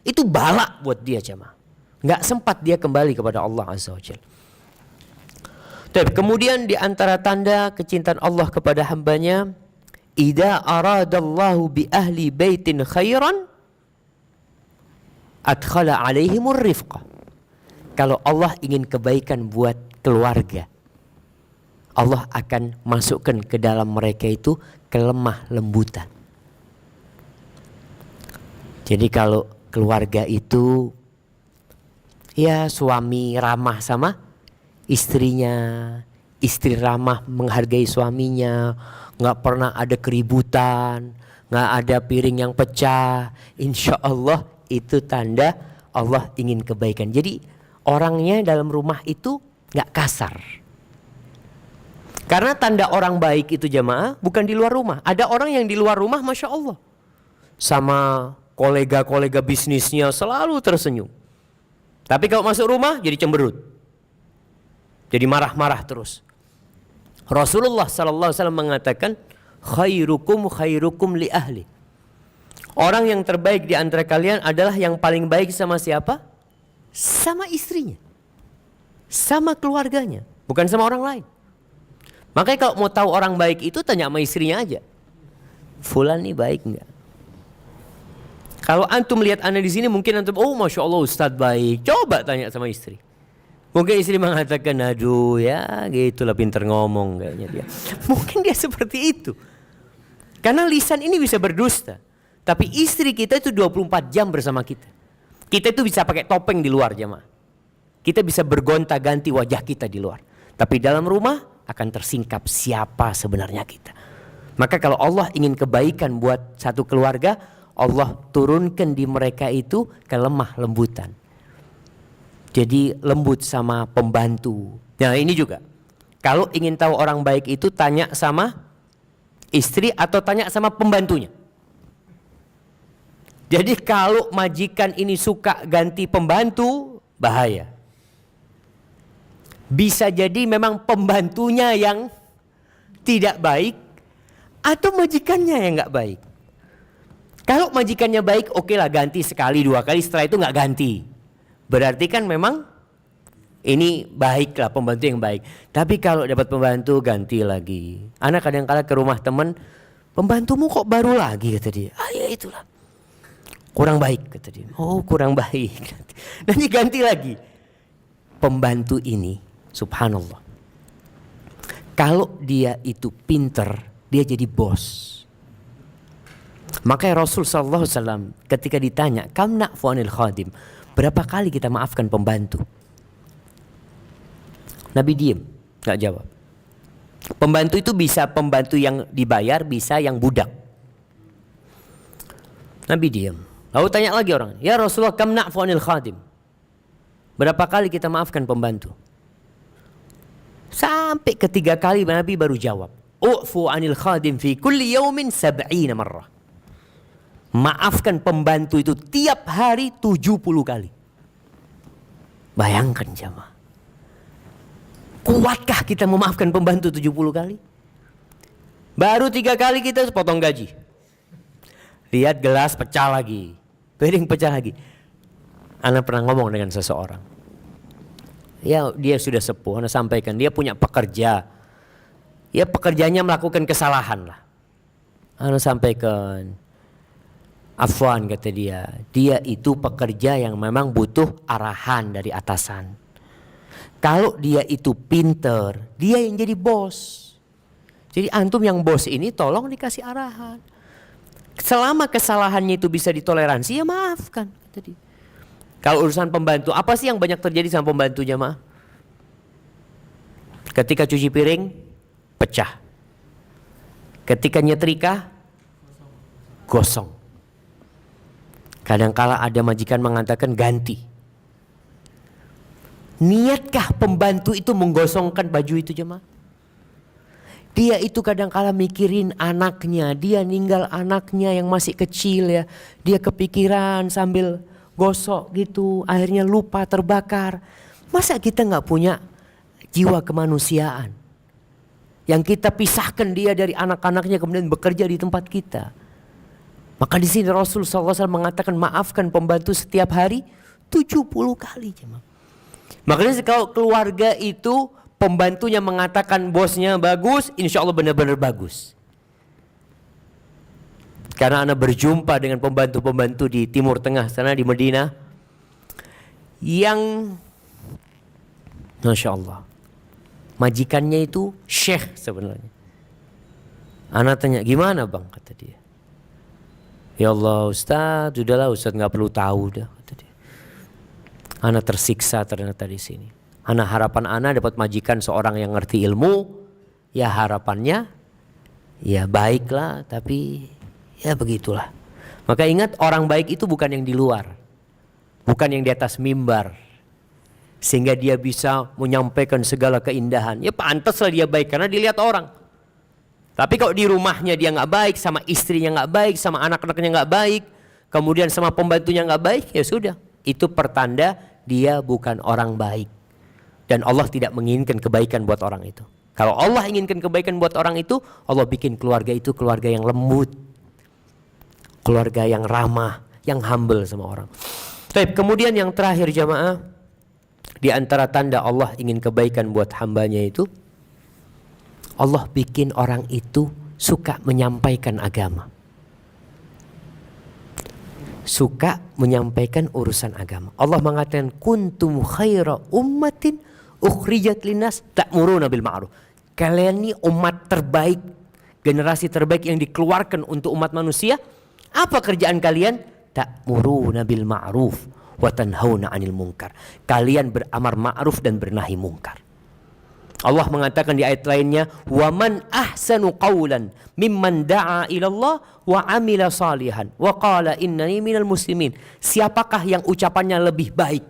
itu bala buat dia jemaah. Nggak sempat dia kembali kepada Allah Azza wa Jalla. Kemudian di antara tanda kecintaan Allah kepada hambanya, idza aradallahu bi ahli baitin khairan adkhala alaihimur rifqa. Kalau Allah ingin kebaikan buat keluarga, Allah akan masukkan ke dalam mereka itu kelemah lembutan. Jadi kalau keluarga itu, ya suami ramah sama istrinya, istri ramah menghargai suaminya, nggak pernah ada keributan, nggak ada piring yang pecah, insya Allah itu tanda Allah ingin kebaikan. Jadi orangnya dalam rumah itu nggak kasar. Karena tanda orang baik itu jemaah bukan di luar rumah. Ada orang yang di luar rumah Masya Allah, sama kolega-kolega bisnisnya selalu tersenyum. Tapi kalau masuk rumah jadi cemberut, jadi marah-marah terus. Rasulullah SAW mengatakan, khairukum khairukum li ahli. Orang yang terbaik di antara kalian adalah yang paling baik sama siapa? Sama istrinya, sama keluarganya, bukan sama orang lain. Makanya kalau mau tahu orang baik itu tanya sama istrinya aja. Fulan nih baik nggak? Kalau antum lihat ana di sini mungkin antum, oh masya Allah Ustadz baik. Coba tanya sama istri. Mungkin istri mengatakan, aduh ya gitulah pinter ngomong kayaknya dia. Mungkin dia seperti itu. Karena lisan ini bisa berdusta. Tapi istri kita itu 24 jam bersama kita. Kita itu bisa pakai topeng di luar jemaah. Kita bisa bergonta-ganti wajah kita di luar. Tapi dalam rumah akan tersingkap siapa sebenarnya kita. Maka kalau Allah ingin kebaikan buat satu keluarga, Allah turunkan di mereka itu kelemah lembutan. Jadi lembut sama pembantu. Nah ini juga. Kalau ingin tahu orang baik itu tanya sama istri atau tanya sama pembantunya. Jadi kalau majikan ini suka ganti pembantu, bahaya. Bisa jadi memang pembantunya yang tidak baik atau majikannya yang nggak baik. Kalau majikannya baik, oke lah ganti sekali 2 kali, setelah itu nggak ganti. Berarti kan memang ini baik lah, pembantu yang baik. Tapi kalau dapat pembantu ganti lagi. Anak kadang-kadang ke rumah teman, pembantumu kok baru lagi kata dia. Ah ya itulah. Kurang baik kata dia. Oh kurang baik. Nanti ganti lagi. Pembantu ini subhanallah. Kalau dia itu pinter, dia jadi bos. Makanya Rasul SAW ketika ditanya, kam na'fu anil khadim, berapa kali kita maafkan pembantu? Nabi diem, gak jawab. Pembantu itu bisa pembantu yang dibayar, bisa yang budak. Nabi diem. Lalu tanya lagi orang, ya Rasulullah kam na'fu anil khadim, berapa kali kita maafkan pembantu? Sampai ketiga kali Nabi baru jawab, u'fu anil khadim fi kulli yawmin 70 marrah. Maafkan pembantu itu tiap hari 70 kali. Bayangkan jamaah. Kuatkah kita memaafkan pembantu 70 kali? Baru 3 kali kita potong gaji. Lihat gelas pecah lagi, piring pecah lagi. Ana pernah ngomong dengan seseorang. Ya dia sudah sepuh, Ana sampaikan dia punya pekerja. Ya pekerjanya melakukan kesalahan lah. Ana sampaikan, afwan kata dia itu pekerja yang memang butuh arahan dari atasan. Kalau dia itu pinter, dia yang jadi bos. Jadi antum yang bos ini tolong dikasih arahan. Selama kesalahannya itu bisa ditoleransi, ya maafkan. Kalau urusan pembantu, apa sih yang banyak terjadi sama pembantu jamaah? Ketika cuci piring, pecah. Ketika nyetrika, gosong. Kadangkala ada majikan mengatakan ganti. Niatkah pembantu itu menggosongkan baju itu jemaah? Dia itu kadangkala mikirin anaknya, dia ninggal anaknya yang masih kecil ya. Dia kepikiran sambil gosok gitu, akhirnya lupa terbakar. Masa kita nggak punya jiwa kemanusiaan? Yang kita pisahkan dia dari anak-anaknya kemudian bekerja di tempat kita. Maka di sini Rasul SAW mengatakan maafkan pembantu setiap hari 70 kali jemaah. Makanya kalau keluarga itu pembantunya mengatakan bosnya bagus, insya Allah benar-benar bagus. Karena Anda berjumpa dengan pembantu-pembantu di Timur Tengah sana di Madinah yang masya Allah majikannya itu syekh sebenarnya. Ana tanya gimana bang, kata dia. Ya Allah Ustaz, udahlah Ustaz nggak perlu tahu dah, kata dia. Ana tersiksa ternyata di sini. Ana harapan ana dapat majikan seorang yang ngerti ilmu, ya harapannya ya baiklah, tapi ya begitulah. Maka ingat orang baik itu bukan yang di luar, bukan yang di atas mimbar, sehingga dia bisa menyampaikan segala keindahan. Ya pantaslah dia baik karena dilihat orang. Tapi kalau di rumahnya dia nggak baik, sama istrinya nggak baik, sama anak-anaknya nggak baik, kemudian sama pembantunya nggak baik, ya sudah. Itu pertanda dia bukan orang baik. Dan Allah tidak menginginkan kebaikan buat orang itu. Kalau Allah inginkan kebaikan buat orang itu, Allah bikin keluarga itu keluarga yang lembut. keluarga yang ramah, yang humble sama orang. Baik, kemudian yang terakhir jamaah, di antara tanda Allah ingin kebaikan buat hambanya itu, Allah bikin orang itu suka menyampaikan agama, suka menyampaikan urusan agama. Allah mengatakan kuntum khaira ummatin ukhrijat linnas ta'muruna bil ma'ruf. Kalian ini umat terbaik, generasi terbaik yang dikeluarkan untuk umat manusia. Apa kerjaan kalian? Ta'muruna bil ma'ruf wa tanhauna 'anil munkar. Kalian beramar ma'ruf dan bernahi munkar. Allah mengatakan di ayat lainnya, "Wa man ahsanu qawlan mimman da'a ila Allah wa 'amila salihan wa qala innani minal muslimin." Siapakah yang ucapannya lebih baik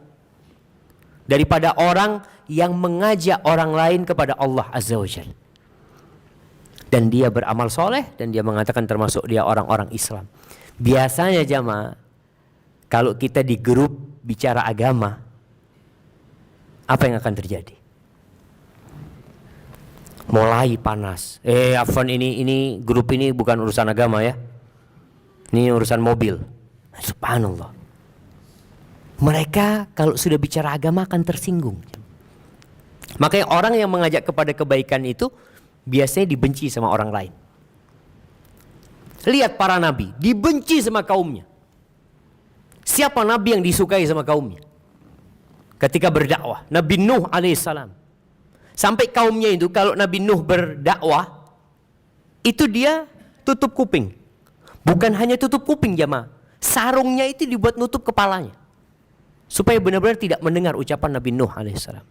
daripada orang yang mengajak orang lain kepada Allah Azza wa Jalla, dan dia beramal soleh, dan dia mengatakan termasuk dia orang-orang Islam. Biasanya jamaah, kalau kita di grup bicara agama, apa yang akan terjadi? Mulai panas. Afwan, ini grup ini bukan urusan agama ya. Ini urusan mobil. Subhanallah. Mereka kalau sudah bicara agama akan tersinggung. Makanya orang yang mengajak kepada kebaikan itu biasanya dibenci sama orang lain. Lihat para nabi, dibenci sama kaumnya. Siapa nabi yang disukai sama kaumnya? Ketika berdakwah, Nabi Nuh alaihissalam. Sampai kaumnya itu kalau Nabi Nuh berdakwah, itu dia tutup kuping. Bukan hanya tutup kuping jamaah, sarungnya itu dibuat nutup kepalanya, supaya benar-benar tidak mendengar ucapan Nabi Nuh alaihissalam.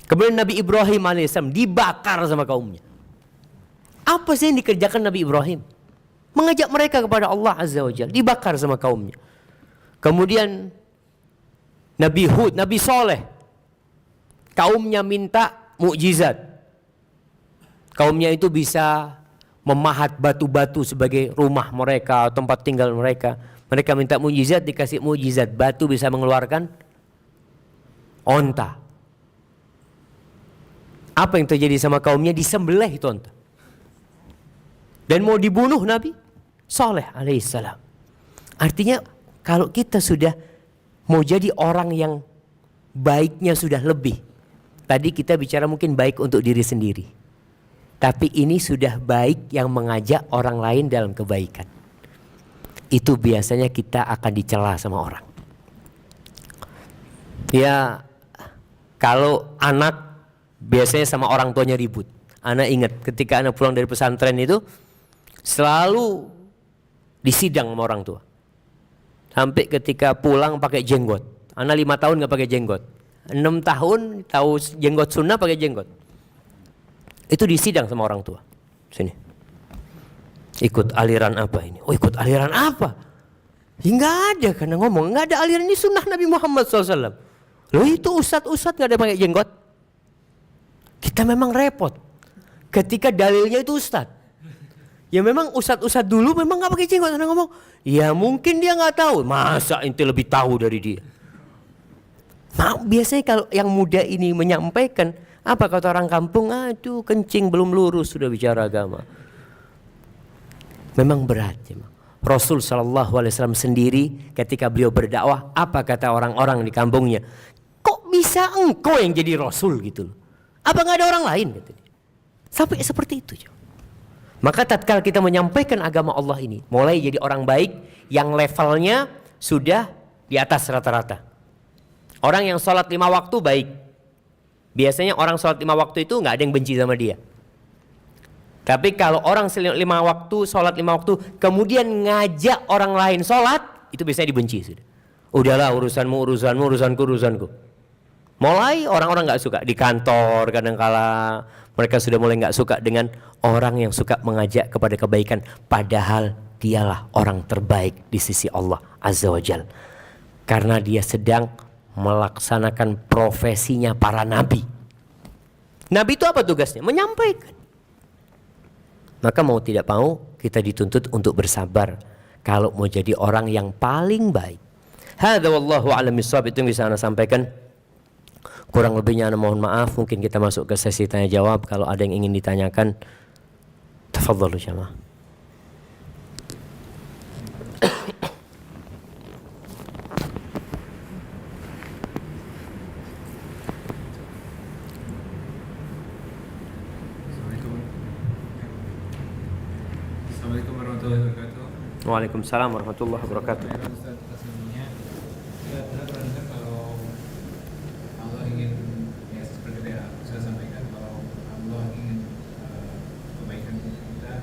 Kemudian Nabi Ibrahim alaihissalam dibakar sama kaumnya. Apa sih yang dikerjakan Nabi Ibrahim? Mengajak mereka kepada Allah Azza wa Jalla, dibakar sama kaumnya. Kemudian Nabi Hud, Nabi Soleh, kaumnya minta mukjizat. Kaumnya itu bisa memahat batu-batu sebagai rumah mereka, tempat tinggal mereka. Mereka minta mukjizat, dikasih mukjizat, batu bisa mengeluarkan onta. Apa yang terjadi sama kaumnya? Disembelih itu onta. Dan mau dibunuh Nabi Saleh alaihissalam. Artinya kalau kita sudah mau jadi orang yang baiknya sudah lebih. Tadi kita bicara mungkin baik untuk diri sendiri. Tapi ini sudah baik yang mengajak orang lain dalam kebaikan. Itu biasanya kita akan dicela sama orang. Ya, kalau anak biasanya sama orang tuanya ribut. Anak ingat ketika anak pulang dari pesantren itu selalu disidang sama orang tua. Sampai ketika pulang pakai jenggot. Anak 5 tahun gak pakai jenggot. 6 tahun tahu jenggot sunnah, pakai jenggot. Itu disidang sama orang tua. Sini. Ikut aliran apa ini? Oh, ikut aliran apa? Ya nggak ada, karena ngomong nggak ada aliran, ini sunnah Nabi Muhammad SAW. Loh, itu ustadz nggak ada pakai jenggot. Kita memang repot ketika dalilnya itu ustadz. Ya memang ustadz dulu memang nggak pakai jenggot. Karena ngomong, ya mungkin dia nggak tahu. Masa ente lebih tahu dari dia? Nah, biasanya kalau yang muda ini menyampaikan, apa kata orang kampung? Aduh, kencing belum lurus sudah bicara agama. Memang berat ya. Rasul SAW sendiri ketika beliau berdakwah, apa kata orang-orang di kampungnya? Kok bisa engkau yang jadi Rasul gitu loh? Apa nggak ada orang lain? Gitu. Sampai seperti itu. Maka tatkala kita menyampaikan agama Allah ini, mulai jadi orang baik yang levelnya sudah di atas rata-rata. Orang yang sholat 5 waktu baik. Biasanya orang sholat 5 waktu itu nggak ada yang benci sama dia. Tapi kalau orang 5 waktu, sholat 5 waktu, kemudian ngajak orang lain sholat, itu biasanya dibenci sudah. Udahlah, urusanku. Mulai orang-orang nggak suka di kantor, kadang-kala mereka sudah mulai nggak suka dengan orang yang suka mengajak kepada kebaikan, padahal dialah orang terbaik di sisi Allah Azza wa Jalla. Karena dia sedang melaksanakan profesinya para nabi. Nabi itu apa tugasnya? Menyampaikan. Maka mau tidak mau kita dituntut untuk bersabar kalau mau jadi orang yang paling baik. Hadza wallahu a'lam bissawab, itu yang bisa Anda sampaikan. Kurang lebihnya Anda mohon maaf. Mungkin kita masuk ke sesi tanya jawab. Kalau ada yang ingin ditanyakan, tafadhalu jamaah. Assalamualaikum warahmatullahi wabarakatuh. Waalaikumsalam warahmatullahi wabarakatuh. Ustaz, atas ilmunya. Ya, saya pernah dengar kalau Allah ingin, ya seperti yang saya sampaikan, kalau Allah ingin kebaikan kita,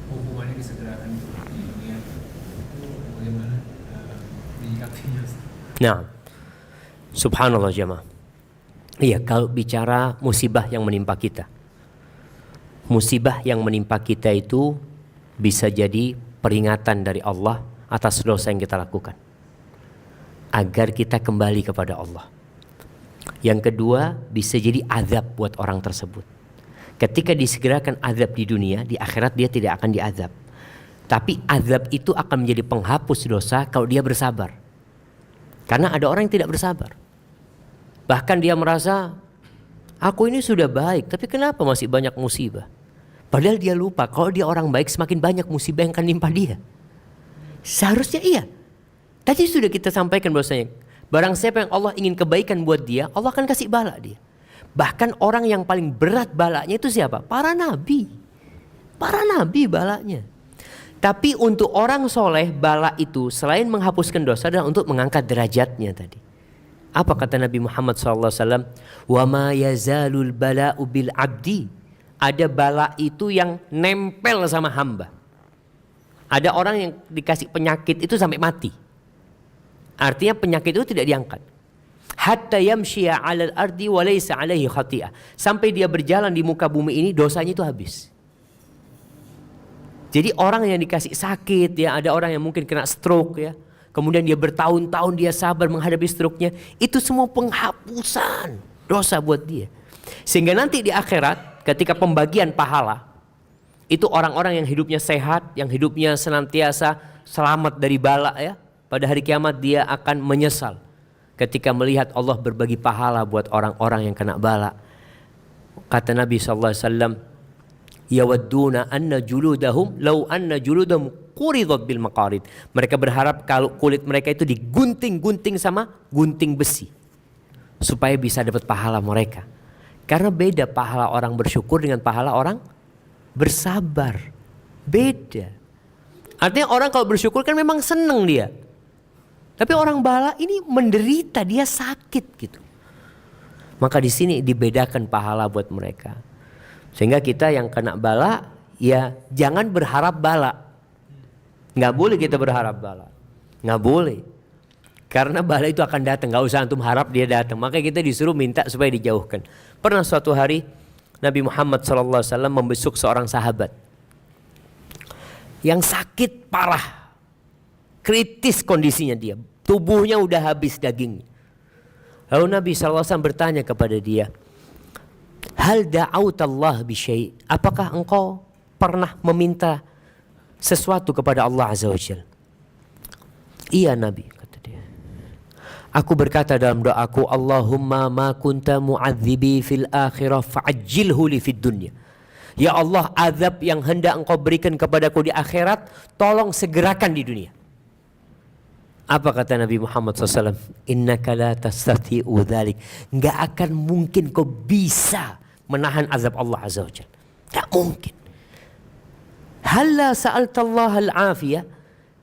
hukumannya disegerakan di dunia. Itu bagaimana menyikapinya? Nah, subhanallah jemaah. Iya, kalau bicara musibah yang menimpa kita, musibah yang menimpa kita itu bisa jadi peringatan dari Allah atas dosa yang kita lakukan, agar kita kembali kepada Allah. Yang kedua, bisa jadi azab buat orang tersebut. Ketika disegerakan azab di dunia, di akhirat dia tidak akan diazab. Tapi azab itu akan menjadi penghapus dosa kalau dia bersabar. Karena ada orang yang tidak bersabar. Bahkan dia merasa, aku ini sudah baik, tapi kenapa masih banyak musibah? Padahal dia lupa, kalau dia orang baik semakin banyak musibah yang akan nimpa dia. Seharusnya iya. Tadi sudah kita sampaikan bahwasanya, barang siapa yang Allah ingin kebaikan buat dia, Allah akan kasih bala dia. Bahkan orang yang paling berat balanya itu siapa? Para nabi. Para nabi balanya. Tapi untuk orang soleh, bala itu selain menghapuskan dosa adalah untuk mengangkat derajatnya tadi. Apa kata Nabi Muhammad SAW? Wa ma yazalul bala'u bil abdi. Ada bala itu yang nempel sama hamba. Ada orang yang dikasih penyakit itu sampai mati. Artinya penyakit itu tidak diangkat. Hatta yamshiya 'alal ardi wa laysa 'alaihi khati'ah. Sampai dia berjalan di muka bumi ini dosanya itu habis. Jadi orang yang dikasih sakit ya, ada orang yang mungkin kena stroke ya. Kemudian dia bertahun-tahun dia sabar menghadapi stroke-nya. Itu semua penghapusan dosa buat dia. Sehingga nanti di akhirat ketika pembagian pahala, itu orang-orang yang hidupnya sehat, yang hidupnya senantiasa selamat dari bala ya. Pada hari kiamat dia akan menyesal ketika melihat Allah berbagi pahala buat orang-orang yang kena bala. Kata Nabi SAW, yawadduna anna juludahum law anna juludahum quridat bil maqarid. Mereka berharap kalau kulit mereka itu digunting-gunting sama gunting besi supaya bisa dapat pahala mereka. Karena beda pahala orang bersyukur dengan pahala orang bersabar. Beda. Artinya orang kalau bersyukur kan memang seneng dia. Tapi orang bala ini menderita, dia sakit gitu. Maka di sini dibedakan pahala buat mereka. Sehingga kita yang kena bala, ya jangan berharap bala. Nggak boleh kita berharap bala. Nggak boleh. Karena bala itu akan datang. Nggak usah antum harap dia datang. Maka kita disuruh minta supaya dijauhkan. Pernah suatu hari Nabi Muhammad SAW membesuk seorang sahabat yang sakit parah. Kritis kondisinya dia. Tubuhnya udah habis dagingnya. Lalu Nabi SAW bertanya kepada dia, hal da'autallah bisyai', apakah engkau pernah meminta sesuatu kepada Allah Azza wa Jalla? Iya Nabi, kata dia. Aku berkata dalam doaku, Allahumma ma kunta mu'adzibi fil akhirah fa'ajjilhu li fid dunya. Ya Allah, azab yang hendak engkau berikan kepadaku di akhirat, tolong segerakan di dunia. Apa kata Nabi Muhammad SAW? Innaka la tastati'u dzalik. Enggak akan mungkin kau bisa menahan azab Allah Azza wa Jalla. Enggak mungkin. Halla sa'altallah al-afiyah.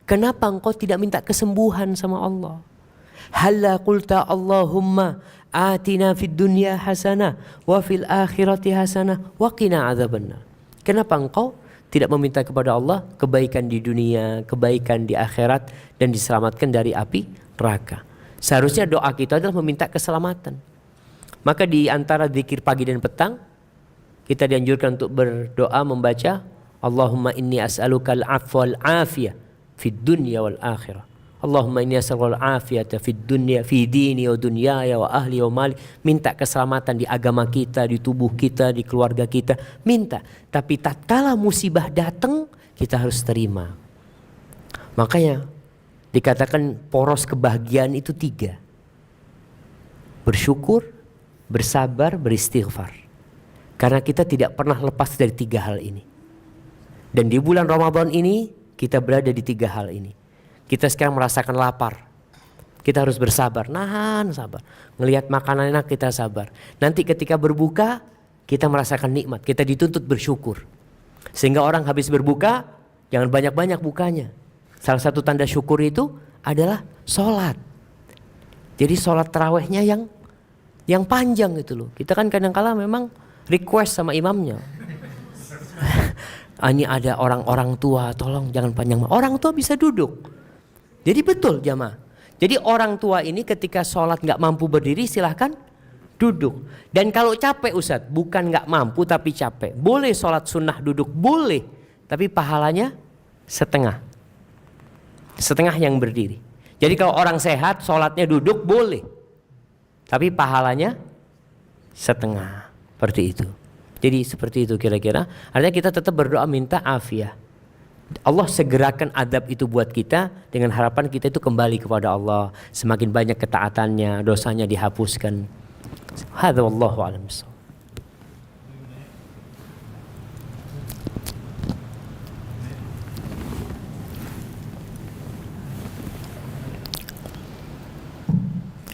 Kenapa engkau tidak minta kesembuhan sama Allah? Halla qulta Allahumma atina fid dunya hasanah wa fil akhirati hasanah wa qina adzabannar. Kenapa engkau tidak meminta kepada Allah kebaikan di dunia, kebaikan di akhirat, dan diselamatkan dari api neraka? Seharusnya doa kita adalah meminta keselamatan. Maka di antara zikir pagi dan petang, kita dianjurkan untuk berdoa membaca Allahumma inni as'aluka al-'afwa wal-'afiyah fid dunya wal akhirah. Allahumma inni as'aluka al-'afiyata fid dunya fi dini wa dunyaya wa ahli wa mali. Minta keselamatan di agama kita, di tubuh kita, di keluarga kita, minta. Tapi tatkala musibah datang, kita harus terima. Makanya dikatakan poros kebahagiaan itu 3. Bersyukur, bersabar, beristighfar. Karena kita tidak pernah lepas dari 3 hal ini. Dan di bulan Ramadan ini kita berada di 3 hal ini. Kita sekarang merasakan lapar. Kita harus bersabar, nahan sabar. Ngelihat makanan enak kita sabar. Nanti ketika berbuka kita merasakan nikmat. Kita dituntut bersyukur. Sehingga orang habis berbuka Jangan banyak-banyak bukanya. Salah satu tanda syukur itu adalah sholat. Jadi sholat tarawehnya yang panjang gitu loh. Kita kan kadang-kala memang request sama imamnya. Ini ada orang-orang tua, tolong jangan panjang. Orang tua bisa duduk. Jadi betul jamaah. Jadi orang tua ini ketika sholat nggak mampu berdiri silahkan duduk. Dan kalau capek Ustadz, bukan nggak mampu tapi capek, boleh sholat sunnah duduk, boleh. Tapi pahalanya setengah yang berdiri. Jadi kalau orang sehat sholatnya duduk boleh, tapi pahalanya setengah. Seperti itu. Jadi seperti itu kira-kira. Artinya kita tetap berdoa minta afiah. Allah segerakan adab itu buat kita dengan harapan kita itu kembali kepada Allah. Semakin banyak ketaatannya, dosanya dihapuskan. Hadza wallahu a'lam bissawab.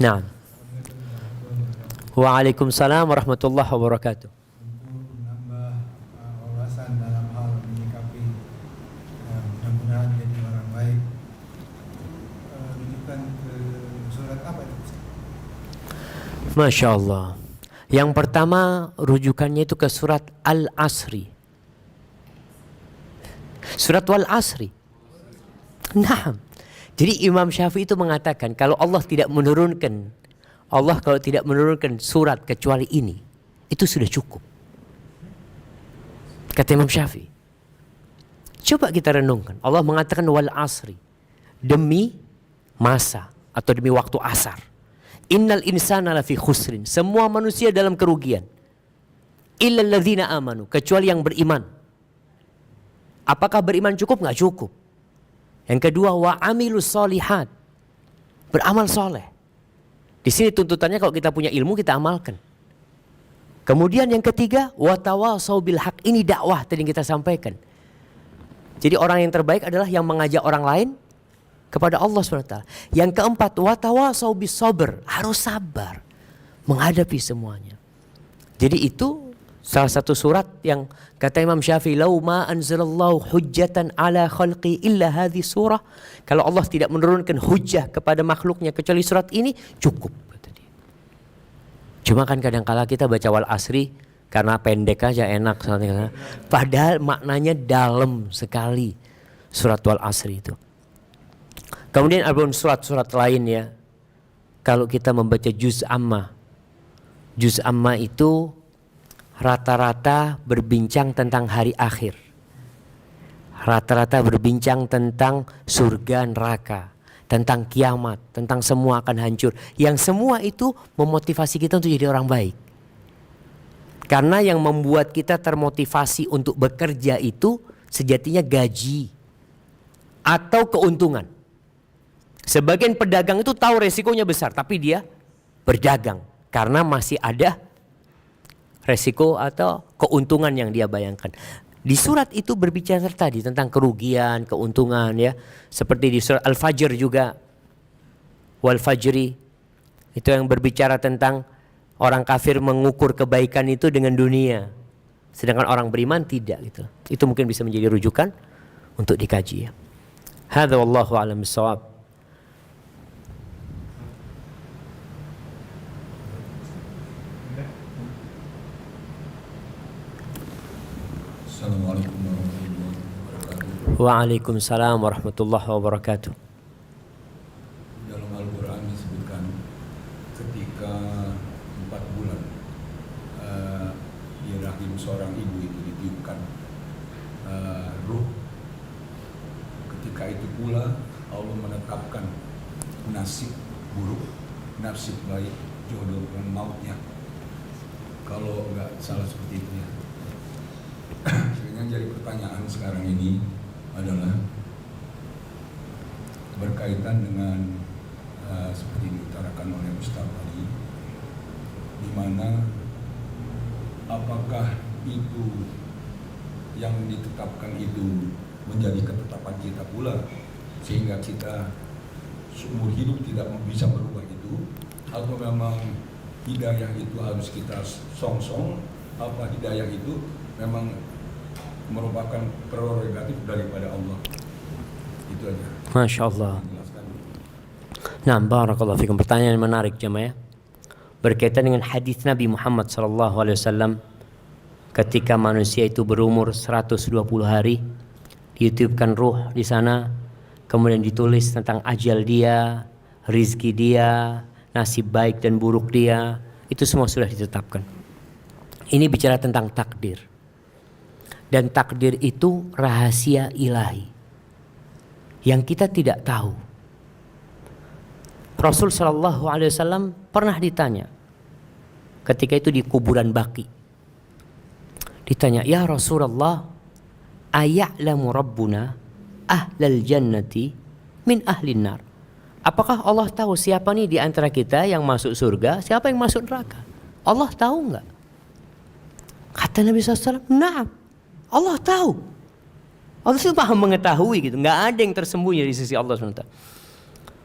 Nah. Waalaikumsalam warahmatullahi wabarakatuh. Untuk menambah wawasan dalam hal menyikapi mudah-mudahan jadi orang baik, rujukan ke surat apa itu? Masya Allah. Yang pertama rujukannya itu ke surat Al-Asri. Surat Al-Asri. Nah, jadi Imam Syafi'i itu mengatakan kalau Allah kalau tidak menurunkan surat kecuali ini, itu sudah cukup. Kata Imam Syafi'i. Coba kita renungkan. Allah mengatakan wal asri. Demi masa atau demi waktu asar. Innal insana lafi khusrin. Semua manusia dalam kerugian. Illal ladzina amanu. Kecuali yang beriman. Apakah beriman cukup? Nggak cukup. Yang kedua wa amilus solihat. Beramal soleh. Di sini tuntutannya kalau kita punya ilmu kita amalkan. Kemudian yang ketiga watawasau bil haq. Ini dakwah tadi yang kita sampaikan. Jadi orang yang terbaik adalah yang mengajak orang lain kepada Allah SWT. Yang keempat watawasau bis sabr. Harus sabar menghadapi semuanya. Jadi itu salah satu surat yang kata Imam Syafi'i, "Lau ma anzalallahu hujjatan ala khalqi illa hadhi surah." Kalau Allah tidak menurunkan hujjah kepada makhluknya kecuali surat ini, cukup kata dia. Cuma kan kadang-kala kita baca wal asri karena pendek aja enak, padahal maknanya dalam sekali surat wal asri itu. Kemudian ada surat-surat lain ya. Kalau kita membaca juz amma. Juz amma itu rata-rata berbincang tentang hari akhir. Rata-rata berbincang tentang surga neraka, tentang kiamat, tentang semua akan hancur. Yang semua itu memotivasi kita untuk jadi orang baik. Karena yang membuat kita termotivasi untuk bekerja itu sejatinya gaji atau keuntungan. Sebagian pedagang itu tahu resikonya besar, tapi dia berdagang karena masih ada resiko atau keuntungan yang dia bayangkan. Di surat itu berbicara tadi tentang kerugian, keuntungan ya. Seperti di surat Al-Fajr juga. Wal Fajri. Itu yang berbicara tentang orang kafir mengukur kebaikan itu dengan dunia. Sedangkan orang beriman tidak gitu. Itu mungkin bisa menjadi rujukan untuk dikaji ya. Hadza wallahu a'lam bissawab. Assalamualaikum warahmatullahi wabarakatuh. Waalaikumsalam warahmatullahi wabarakatuh. Dalam Al-Quran disebutkan ketika 4 bulan di rahim seorang ibu itu ditiupkan ruh. Ketika itu pula Allah menetapkan nasib buruk, nasib baik, jodoh dan mautnya. Kalau nggak salah seperti itu ya. Sehingga jadi pertanyaan sekarang ini adalah berkaitan dengan seperti diutarakan oleh Ustaz tadi, di mana apakah itu yang ditetapkan itu menjadi ketetapan kita pula sehingga kita seumur hidup tidak bisa berubah itu, atau memang hidayah itu harus kita song-song, apa hidayah itu memang merupakan prerogatif daripada Allah. Itu aja. Masya Allah. Jelaskan. Nah, barakallahu fikum. Pertanyaan yang menarik jemaah. Berkaitan dengan hadis Nabi Muhammad SAW ketika manusia itu berumur 120 hari, ditiupkan ruh di sana, kemudian ditulis tentang ajal dia, rizki dia, nasib baik dan buruk dia, itu semua sudah ditetapkan. Ini bicara tentang takdir. Dan takdir itu rahasia ilahi yang kita tidak tahu. Rasul sallallahu alaihi wasallam pernah ditanya ketika itu di kuburan Baqi. Ditanya, "Ya Rasulullah, aya'lamu rabbuna ahlal jannati min ahlin nar?" Apakah Allah tahu siapa nih di antara kita yang masuk surga, siapa yang masuk neraka? Allah tahu enggak? Kata Nabi SAW, "Na'am." Allah tahu. Allah itu maha mengetahui gitu, enggak ada yang tersembunyi di sisi Allah SWT.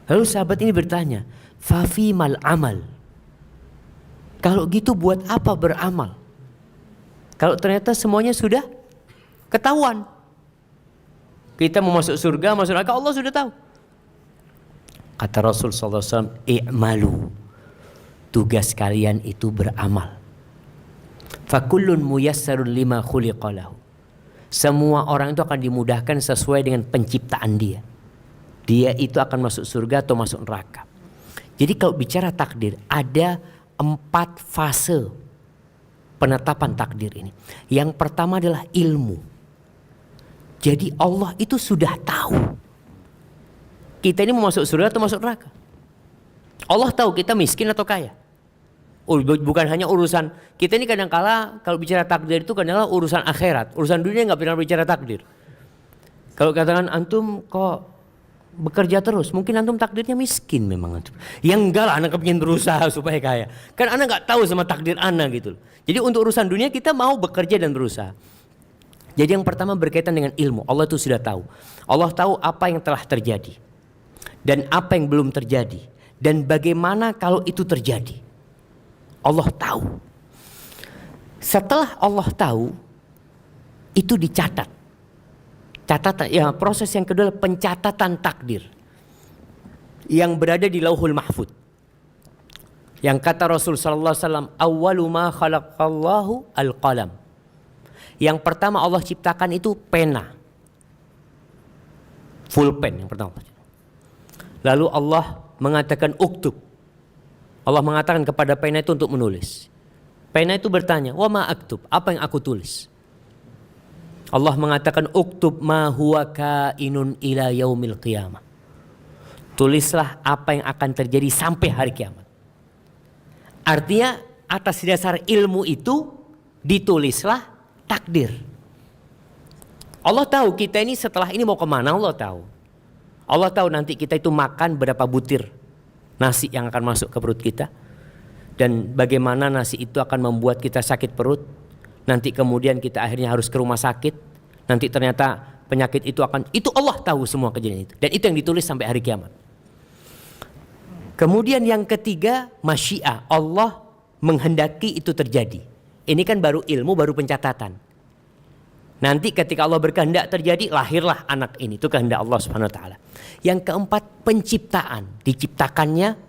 Lalu sahabat ini bertanya, "Fafi mal amal?" Kalau gitu buat apa beramal? Kalau ternyata semuanya sudah ketahuan. Kita mau masuk surga, masuk neraka, Allah sudah tahu. Kata Rasul SAW, "I'malu." Tugas kalian itu beramal. Fakullun muyassarun lima khuliqalahu. Semua orang itu akan dimudahkan sesuai dengan penciptaan dia. Dia itu akan masuk surga atau masuk neraka. Jadi kalau bicara takdir, ada 4 fase penetapan takdir ini. Yang pertama adalah ilmu. Jadi Allah itu sudah tahu kita ini mau masuk surga atau masuk neraka. Allah tahu kita miskin atau kaya. Bukan hanya urusan kita ini, kadang-kala kalau bicara takdir itu kadang-kala urusan akhirat. Urusan dunia nggak pernah bicara takdir. Kalau katakan antum kok bekerja terus, mungkin antum takdirnya miskin memang antum. Yang enggak lah, anak kepingin berusaha supaya kaya. Kan anak nggak tahu sama takdir anak gitu. Jadi untuk urusan dunia kita mau bekerja dan berusaha. Jadi yang pertama berkaitan dengan ilmu. Allah itu sudah tahu. Allah tahu apa yang telah terjadi dan apa yang belum terjadi dan bagaimana kalau itu terjadi. Allah tahu. Setelah Allah tahu, itu dicatat. Catatan, ya, proses yang kedua adalah pencatatan takdir yang berada di Lauhul Mahfud. Yang kata Rasul sallallahu alaihi wasallam, "Awwalu ma khalaqallahu al-qalam." Yang pertama Allah ciptakan itu pena. Full pen yang pertama. Lalu Allah mengatakan uktub. Allah mengatakan kepada pena itu untuk menulis. Pena itu bertanya, "Wa ma aktub?" Apa yang aku tulis? Allah mengatakan uktub ma huwa kainun ila yaumil qiyamah. Tulislah apa yang akan terjadi sampai hari kiamat. Artinya atas dasar ilmu itu ditulislah takdir. Allah tahu kita ini setelah ini mau kemana, Allah tahu. Allah tahu nanti kita itu makan berapa butir nasi yang akan masuk ke perut kita. Dan bagaimana nasi itu akan membuat kita sakit perut. Nanti kemudian kita akhirnya harus ke rumah sakit. Nanti ternyata penyakit itu itu Allah tahu semua kejadian itu. Dan itu yang ditulis sampai hari kiamat. Kemudian yang ketiga, masyiah. Allah menghendaki itu terjadi. Ini kan baru ilmu, baru pencatatan. Nanti ketika Allah berkehendak terjadi, lahirlah anak ini. Itu kehendak Allah Subhanahu wa taala. Yang keempat, penciptaan. Diciptakannya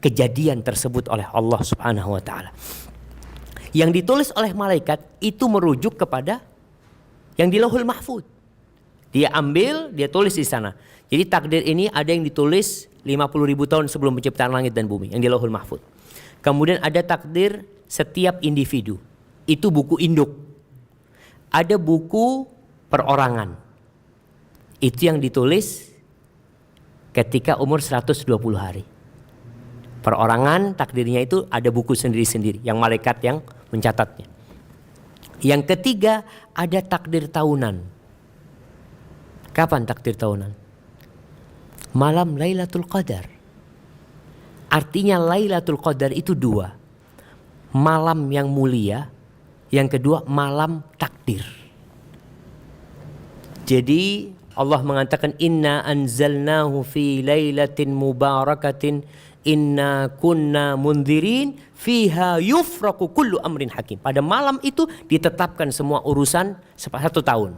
kejadian tersebut oleh Allah Subhanahu wa taala. Yang ditulis oleh malaikat itu merujuk kepada yang di Lauhul Mahfud. Dia ambil, dia tulis di sana. Jadi takdir ini ada yang ditulis 50.000 tahun sebelum penciptaan langit dan bumi, yang di Lauhul Mahfud. Kemudian ada takdir setiap individu. Itu buku induk. Ada buku perorangan. Itu yang ditulis ketika umur 120 hari. Perorangan takdirnya itu ada buku sendiri-sendiri, yang malaikat yang mencatatnya. Yang ketiga, ada takdir tahunan. Kapan takdir tahunan? Malam Lailatul Qadar. Artinya Lailatul Qadar itu 2. Malam yang mulia, yang kedua malam takdir. Jadi Allah mengatakan inna anzalnahu fi lailatin mubarakatin inna kunna mundzirin fiha yufraqu kullu amrin hakim. Pada malam itu ditetapkan semua urusan 1 tahun.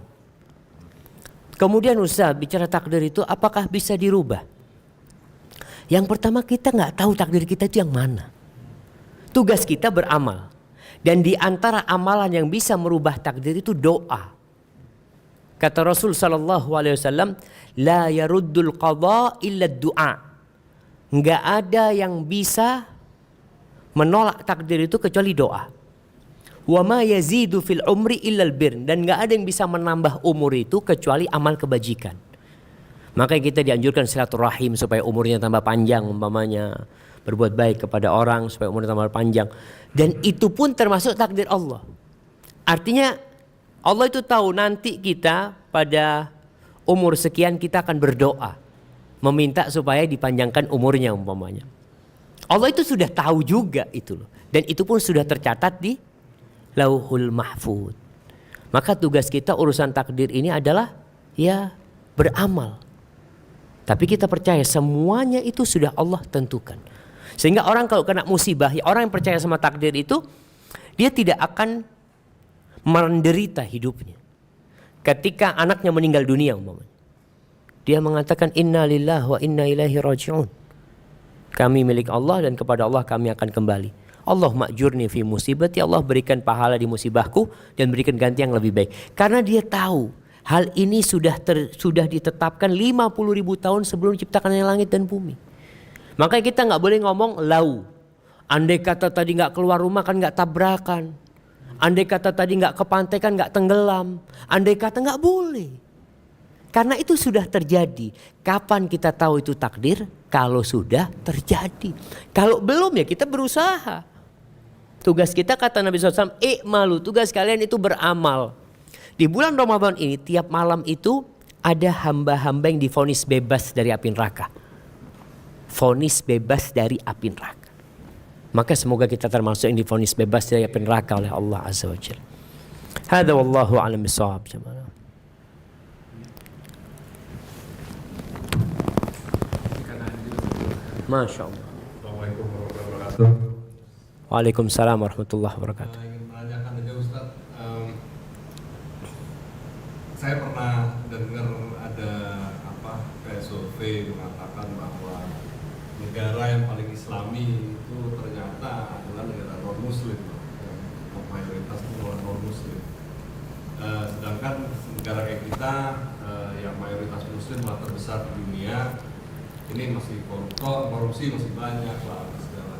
Kemudian Ustaz bicara takdir itu apakah bisa dirubah? Yang pertama kita nggak tahu takdir kita itu yang mana. Tugas kita beramal. Dan di antara amalan yang bisa merubah takdir itu doa. Kata Rasul sallallahu alaihi wasallam, la yaruddul qada illa du'a. Enggak ada yang bisa menolak takdir itu kecuali doa. Wa ma yazidu fil umri illa albir, dan enggak ada yang bisa menambah umur itu kecuali amal kebajikan. Makanya kita dianjurkan silaturahim supaya umurnya tambah panjang, umpamanya berbuat baik kepada orang supaya umurnya tambah panjang. Dan itu pun termasuk takdir Allah. Artinya Allah itu tahu nanti kita pada umur sekian kita akan berdoa meminta supaya dipanjangkan umurnya umpamanya. Allah itu sudah tahu juga itu loh. Dan itu pun sudah tercatat di Lauhul Mahfuz. Maka tugas kita urusan takdir ini adalah ya beramal. Tapi kita percaya semuanya itu sudah Allah tentukan. Sehingga orang kalau kena musibah, ya orang yang percaya sama takdir itu dia tidak akan menderita hidupnya. Ketika anaknya meninggal dunia umpamanya, dia mengatakan inna lillahi wa inna ilaihi raji'un. Kami milik Allah dan kepada Allah kami akan kembali. Allah ma'jurni fi musibati, Allah berikan pahala di musibahku dan berikan ganti yang lebih baik. Karena dia tahu hal ini sudah ditetapkan 50.000 tahun sebelum diciptakannya langit dan bumi. Makanya kita nggak boleh ngomong lau. Andai kata tadi nggak keluar rumah kan nggak tabrakan. Andai kata tadi nggak ke pantai kan nggak tenggelam. Andai kata nggak boleh. Karena itu sudah terjadi. Kapan kita tahu itu takdir? Kalau sudah terjadi. Kalau belum ya kita berusaha. Tugas kita kata Nabi SAW, i'malu, tugas kalian itu beramal. Di bulan Ramadan ini tiap malam itu ada hamba-hamba yang divonis bebas dari api neraka. Vonis bebas dari api neraka. Maka semoga kita termasuk yang divonis bebas dari api neraka oleh Allah Azza wa Jalla. Hada wallahu a'lam bishawab. Masya Allah. Assalamualaikum warahmatullahi wabarakatuh. Waalaikumsalam warahmatullahi wabarakatuh. Ingin menanyakan aja Ustaz, saya pernah dengar ada kayak survei mengatakan bahwa negara yang paling Islami itu ternyata adalah negara non Muslim, yang mayoritas itu non Muslim. Sedangkan negara kayak kita yang mayoritas Muslim malah terbesar di dunia, ini masih korupsi masih banyak lah segala.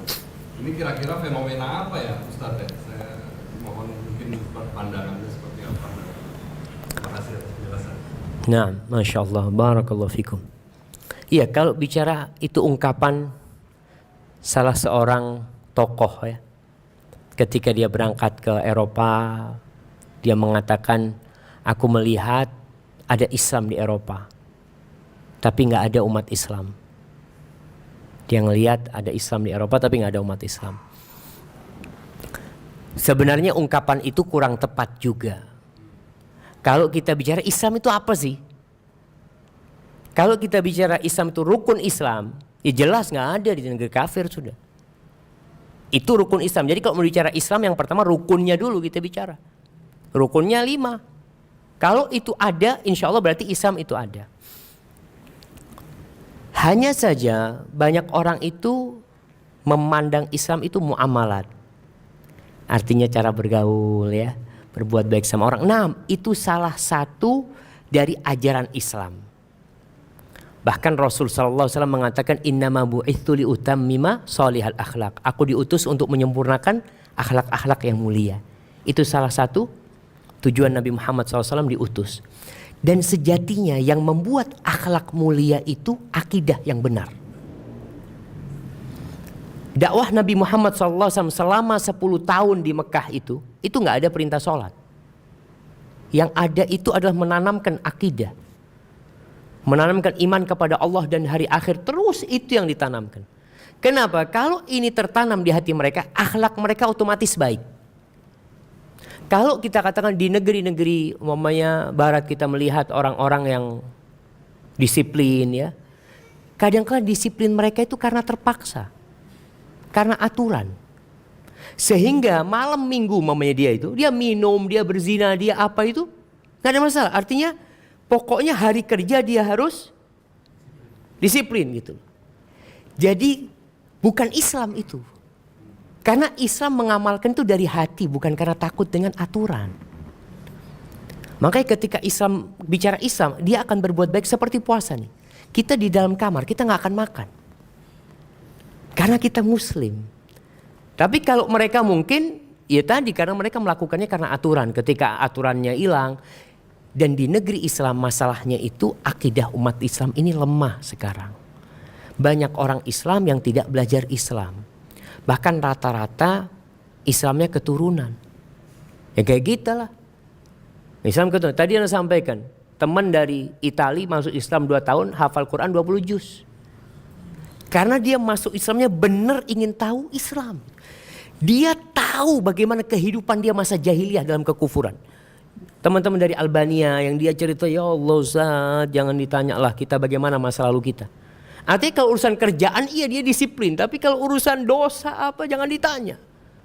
Ini kira-kira fenomena apa ya Ustaz ya? Saya mohon mungkin pandangannya seperti apa. Terima kasih atas penjelasan. Nah, Masya Allah, barakallahu fikum. Iya, kalau bicara itu ungkapan salah seorang tokoh ya. Ketika dia berangkat ke Eropa, dia mengatakan, aku melihat ada Islam di Eropa, tapi nggak ada umat Islam. Dia ngelihat ada Islam di Eropa, tapi nggak ada umat Islam. Sebenarnya ungkapan itu kurang tepat juga. Kalau kita bicara Islam itu apa sih? Kalau kita bicara Islam itu rukun Islam, ya jelas nggak ada di negeri kafir sudah. Itu rukun Islam. Jadi kalau mau bicara Islam yang pertama rukunnya dulu kita bicara. Rukunnya 5. Kalau itu ada, insya Allah berarti Islam itu ada. Hanya saja banyak orang itu memandang Islam itu muamalat. Artinya cara bergaul ya, berbuat baik sama orang. Nah, itu salah satu dari ajaran Islam. Bahkan Rasul sallallahu alaihi wasallam mengatakan innama bu'itsu li utammima shalihal akhlaq. Aku diutus untuk menyempurnakan akhlak-akhlak yang mulia. Itu salah satu tujuan Nabi Muhammad SAW diutus. Dan sejatinya yang membuat akhlak mulia itu akidah yang benar. Dakwah Nabi Muhammad SAW selama 10 tahun di Mekah itu nggak ada perintah sholat. Yang ada itu adalah menanamkan akidah. Menanamkan iman kepada Allah dan hari akhir, terus itu yang ditanamkan. Kenapa? Kalau ini tertanam di hati mereka, akhlak mereka otomatis baik. Kalau kita katakan di negeri-negeri umpamanya barat kita melihat orang-orang yang disiplin ya. Kadang-kadang disiplin mereka itu karena terpaksa, karena aturan. Sehingga malam minggu mamanya dia minum, dia berzina, dia apa itu gak ada masalah. Artinya pokoknya hari kerja dia harus disiplin gitu. Jadi bukan Islam itu. Karena Islam mengamalkan itu dari hati, bukan karena takut dengan aturan. Makanya ketika Islam bicara Islam, dia akan berbuat baik seperti puasa nih. Kita di dalam kamar, kita gak akan makan. Karena kita Muslim. Tapi kalau mereka mungkin, ya tadi karena mereka melakukannya karena aturan. Ketika aturannya hilang. Dan di negeri Islam masalahnya itu akidah umat Islam ini lemah sekarang. Banyak orang Islam yang tidak belajar Islam. Bahkan rata-rata Islamnya keturunan. Ya kayak gitu lah. Islam keturunan. Tadi Anda sampaikan. Teman dari Itali masuk Islam 2 tahun, hafal Quran 20 juz. Karena dia masuk Islamnya benar ingin tahu Islam. Dia tahu bagaimana kehidupan dia masa jahiliyah dalam kekufuran. Teman-teman dari Albania yang dia cerita, ya Allah Ustaz, jangan ditanyalah kita bagaimana masa lalu kita. Artinya kalau urusan kerjaan iya dia disiplin. Tapi kalau urusan dosa apa jangan ditanya.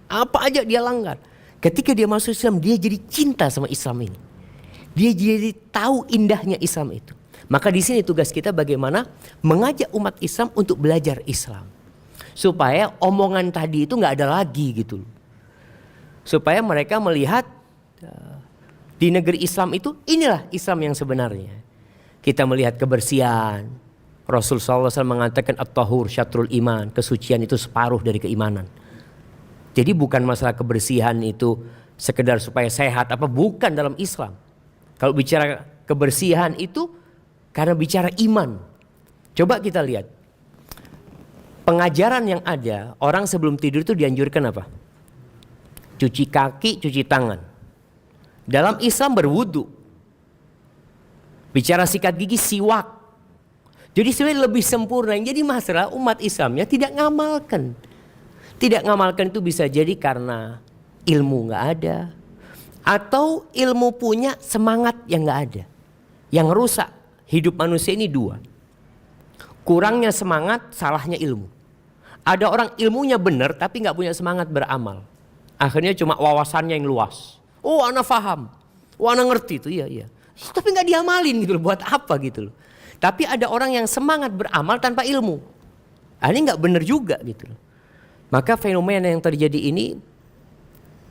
Apa aja dia langgar. Ketika dia masuk Islam dia jadi cinta sama Islam ini. Dia jadi tahu indahnya Islam itu. Maka di sini tugas kita bagaimana mengajak umat Islam untuk belajar Islam. Supaya omongan tadi itu gak ada lagi gitu. Supaya mereka melihat di negeri Islam itu inilah Islam yang sebenarnya. Kita melihat kebersihan. Rasul SAW mengatakan at-tahur syatrul iman. Kesucian itu separuh dari keimanan. Jadi bukan masalah kebersihan itu sekedar supaya sehat apa, bukan dalam Islam. Kalau bicara kebersihan itu karena bicara iman. Coba kita lihat. Pengajaran yang ada, orang sebelum tidur itu dianjurkan apa? Cuci kaki, cuci tangan. Dalam Islam berwudu. Bicara sikat gigi, siwak. Jadi sebenarnya lebih sempurna. Jadi masalah umat Islamnya tidak ngamalkan. Tidak ngamalkan itu bisa jadi karena ilmu gak ada. Atau ilmu punya semangat yang gak ada. Yang rusak hidup manusia ini 2. Kurangnya semangat, salahnya ilmu. Ada orang ilmunya benar tapi gak punya semangat beramal. Akhirnya cuma wawasannya yang luas. Oh anak faham, oh anak ngerti itu, iya. Tapi gak diamalin gitu loh, buat apa gitu loh. Tapi ada orang yang semangat beramal tanpa ilmu. Ini gak benar juga gitu loh. Maka fenomena yang terjadi ini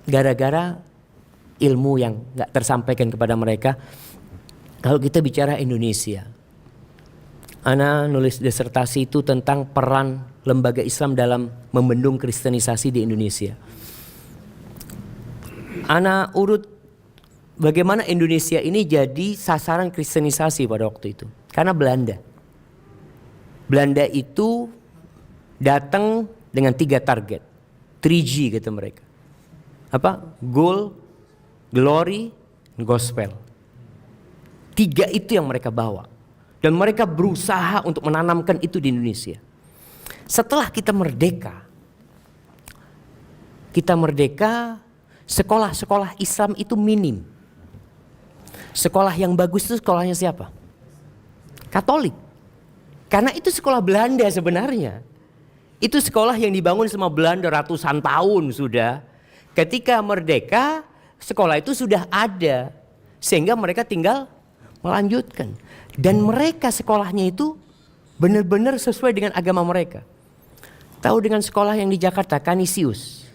gara-gara ilmu yang gak tersampaikan kepada mereka. Kalau kita bicara Indonesia, Ana nulis disertasi itu tentang peran lembaga Islam dalam membendung kristenisasi di Indonesia. Ana urut bagaimana Indonesia ini jadi sasaran kristenisasi pada waktu itu. Karena Belanda itu datang dengan 3 target. 3G kata mereka. Apa? Goal, glory, gospel. 3 itu yang mereka bawa. Dan mereka berusaha untuk menanamkan itu di Indonesia. Setelah kita merdeka, sekolah-sekolah Islam itu minim. Sekolah yang bagus itu sekolahnya siapa? Katolik. Karena itu sekolah Belanda sebenarnya. Itu sekolah yang dibangun sama Belanda ratusan tahun sudah. Ketika merdeka, sekolah itu sudah ada. Sehingga mereka tinggal melanjutkan. Dan mereka sekolahnya itu benar-benar sesuai dengan agama mereka. Tahu dengan sekolah yang di Jakarta, Kanisius.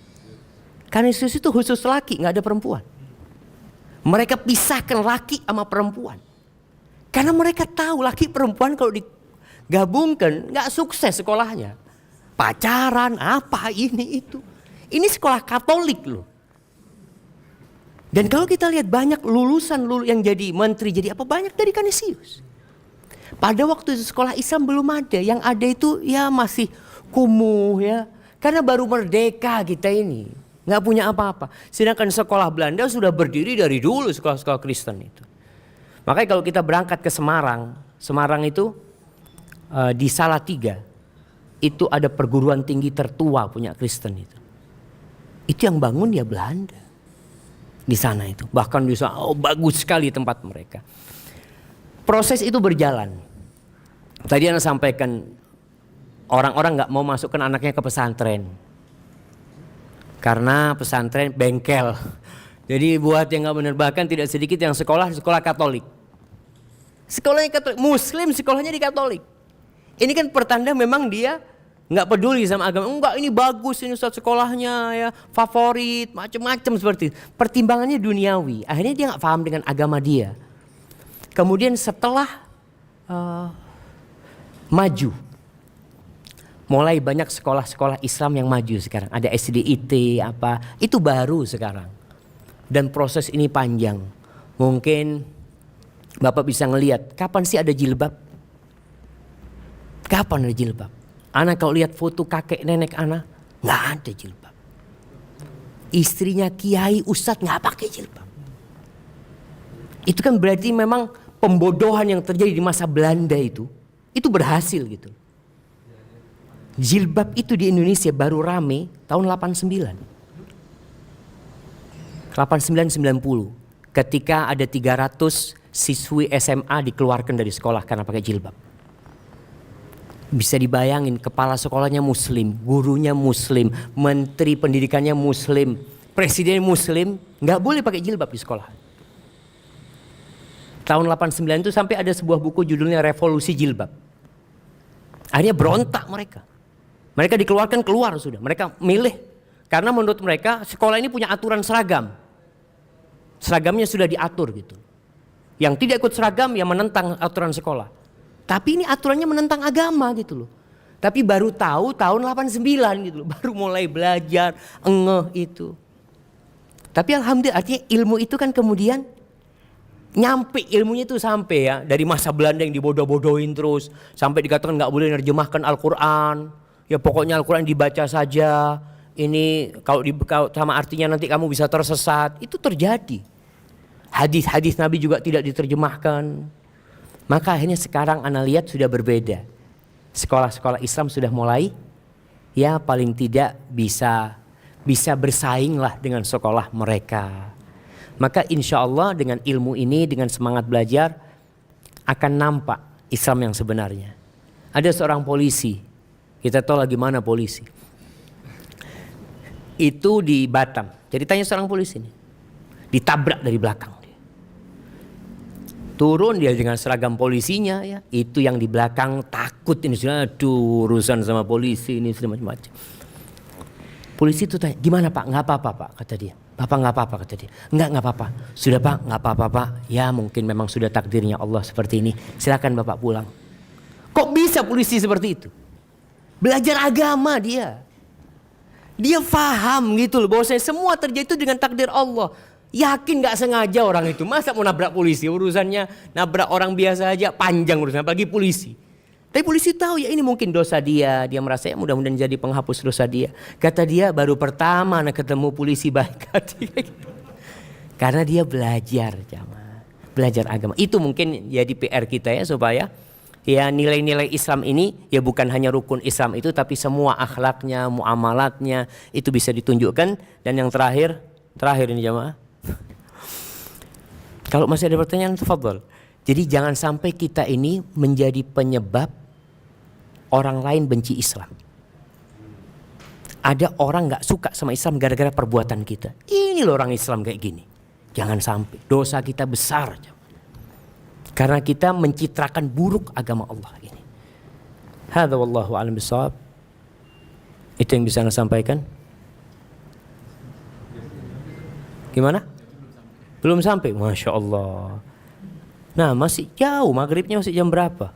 Kanisius itu khusus laki, gak ada perempuan. Mereka pisahkan laki sama perempuan. Karena mereka tahu laki perempuan kalau digabungkan gak sukses sekolahnya. Pacaran, apa ini itu. Ini sekolah Katolik loh. Dan kalau kita lihat banyak lulusan yang jadi menteri, jadi apa, banyak dari Kanisius. Pada waktu itu sekolah Islam belum ada. Yang ada itu ya masih kumuh ya. Karena baru merdeka kita ini. Gak punya apa-apa. Sedangkan sekolah Belanda sudah berdiri dari dulu, sekolah-sekolah Kristen itu. Makanya kalau kita berangkat ke Semarang. Semarang itu di Salatiga. Itu ada perguruan tinggi tertua punya Kristen itu. Itu yang bangun ya Belanda. Di sana itu. Bahkan di sana bagus sekali tempat mereka. Proses itu berjalan. Tadi Anda sampaikan orang-orang nggak mau masukkan anaknya ke pesantren karena pesantren bengkel. Jadi buat yang nggak menerbahkan tidak sedikit yang sekolah Katolik. Sekolahnya Katolik, Muslim sekolahnya di Katolik. Ini kan pertanda memang dia nggak peduli sama agama. Enggak, ini bagus ini Ustaz sekolahnya ya, favorit, macam-macam seperti itu. Pertimbangannya duniawi. Akhirnya dia nggak paham dengan agama dia. Kemudian setelah maju, mulai banyak sekolah-sekolah Islam yang maju sekarang. Ada SDIT apa, itu baru sekarang. Dan proses ini panjang. Mungkin Bapak bisa ngelihat kapan sih ada jilbab? Kapan ada jilbab? Anak kalau lihat foto kakek nenek anak, nggak ada jilbab. Istrinya kiai ustadz nggak pakai jilbab. Itu kan berarti memang pembodohan yang terjadi di masa Belanda itu berhasil gitu. Jilbab itu di Indonesia baru rame tahun 89. 89-90 ketika ada 300 siswi SMA dikeluarkan dari sekolah karena pakai jilbab. Bisa dibayangin, kepala sekolahnya muslim, gurunya muslim, menteri pendidikannya muslim, presiden muslim, nggak boleh pakai jilbab di sekolah. Tahun 89 itu sampai ada sebuah buku judulnya Revolusi Jilbab. Akhirnya berontak mereka. Mereka dikeluarkan keluar sudah. Mereka milih karena menurut mereka sekolah ini punya aturan seragam. Seragamnya sudah diatur gitu. Yang tidak ikut seragam ya menentang aturan sekolah. Tapi ini aturannya menentang agama gitu loh. Tapi baru tahu tahun 89 gitu loh. Baru mulai belajar itu. Tapi alhamdulillah artinya ilmu itu kan kemudian nyampe, ilmunya itu sampai ya. Dari masa Belanda yang dibodoh-bodohin terus. Sampai dikatakan gak boleh nerjemahkan Al-Quran. Ya pokoknya Al-Quran dibaca saja. Ini kalau sama artinya nanti kamu bisa tersesat. Itu terjadi. Hadis-hadis Nabi juga tidak diterjemahkan. Maka akhirnya sekarang Anda lihat sudah berbeda. Sekolah-sekolah Islam sudah mulai ya paling tidak bisa bersaing lah dengan sekolah mereka. Maka insya Allah dengan ilmu ini, dengan semangat belajar akan nampak Islam yang sebenarnya. Ada seorang polisi, kita tahu lagi mana polisi. Itu di Batam. Ceritanya seorang polisi ini ditabrak dari belakang dia. Turun dia dengan seragam polisinya ya. Itu yang di belakang takut ini sudah aduh urusan sama polisi ini sudah macam-macam. Polisi itu tanya, "Gimana Pak? Enggak apa-apa Pak," kata dia. "Bapak enggak apa-apa," kata dia. Enggak apa-apa. "Sudah Pak, enggak apa-apa Pak. Ya mungkin memang sudah takdirnya Allah seperti ini. Silakan Bapak pulang." Kok bisa polisi seperti itu? Belajar agama dia. Dia paham gitu loh bahwasanya semua terjadi itu dengan takdir Allah. Yakin gak sengaja orang itu. Masa mau nabrak polisi? Urusannya nabrak orang biasa aja panjang urusannya, apalagi polisi. Tapi polisi tahu ya ini mungkin dosa dia. Dia merasa ya mudah-mudahan jadi penghapus dosa dia. Kata dia baru pertama ketemu polisi baik hati. Karena dia belajar jamaah. Belajar agama. Itu mungkin jadi PR kita ya supaya ya nilai-nilai Islam ini ya bukan hanya rukun Islam itu tapi semua akhlaknya, muamalatnya itu bisa ditunjukkan. Dan yang terakhir ini jamaah. Kalau masih ada pertanyaan tafadhol. Jadi jangan sampai kita ini menjadi penyebab orang lain benci Islam. Ada orang gak suka sama Islam gara-gara perbuatan kita. Ini loh orang Islam kayak gini. Jangan sampai. Dosa kita besar. Karena kita mencitrakan buruk agama Allah ini. Hadza wallahu a'lam bishawab. Itu yang bisa Anda sampaikan. Gimana? Belum sampai? Masya Allah. Nah masih jauh, maghribnya masih jam berapa?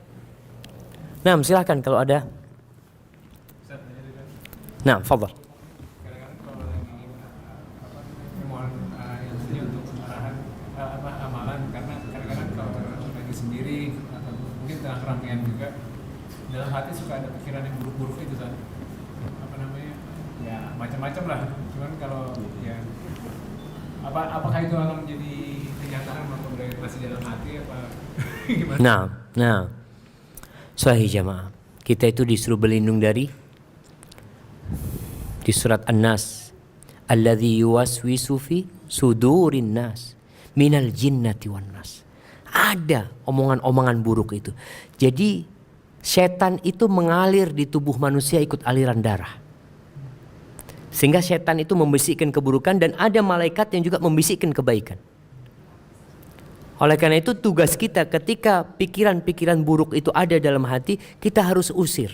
Nah silahkan kalau ada. Nah, fadhal. Kadang-kadang kalau lagi mohon yang sendiri untuk arahan amalan, karena kadang-kadang kalau lagi sendiri atau mungkin tengah keramaian juga dalam hati suka ada pikiran yang buruk-buruk itu kan, ya macam-macam lah. Cuman kalau ya apakah itu akan menjadi kenyataan atau masih dalam hati apa gimana? Nah, sahih jamaah. Kita itu disuruh berlindung dari di surat An-Nas, alladzi yuwaswisu fi sudurin nas minal jinnati wan nas. Ada omongan-omongan buruk itu. Jadi Setan itu mengalir di tubuh manusia ikut aliran darah. Sehingga setan itu membisikkan keburukan dan ada malaikat yang juga membisikkan kebaikan. Oleh karena itu tugas kita ketika pikiran-pikiran buruk itu ada dalam hati, kita harus usir.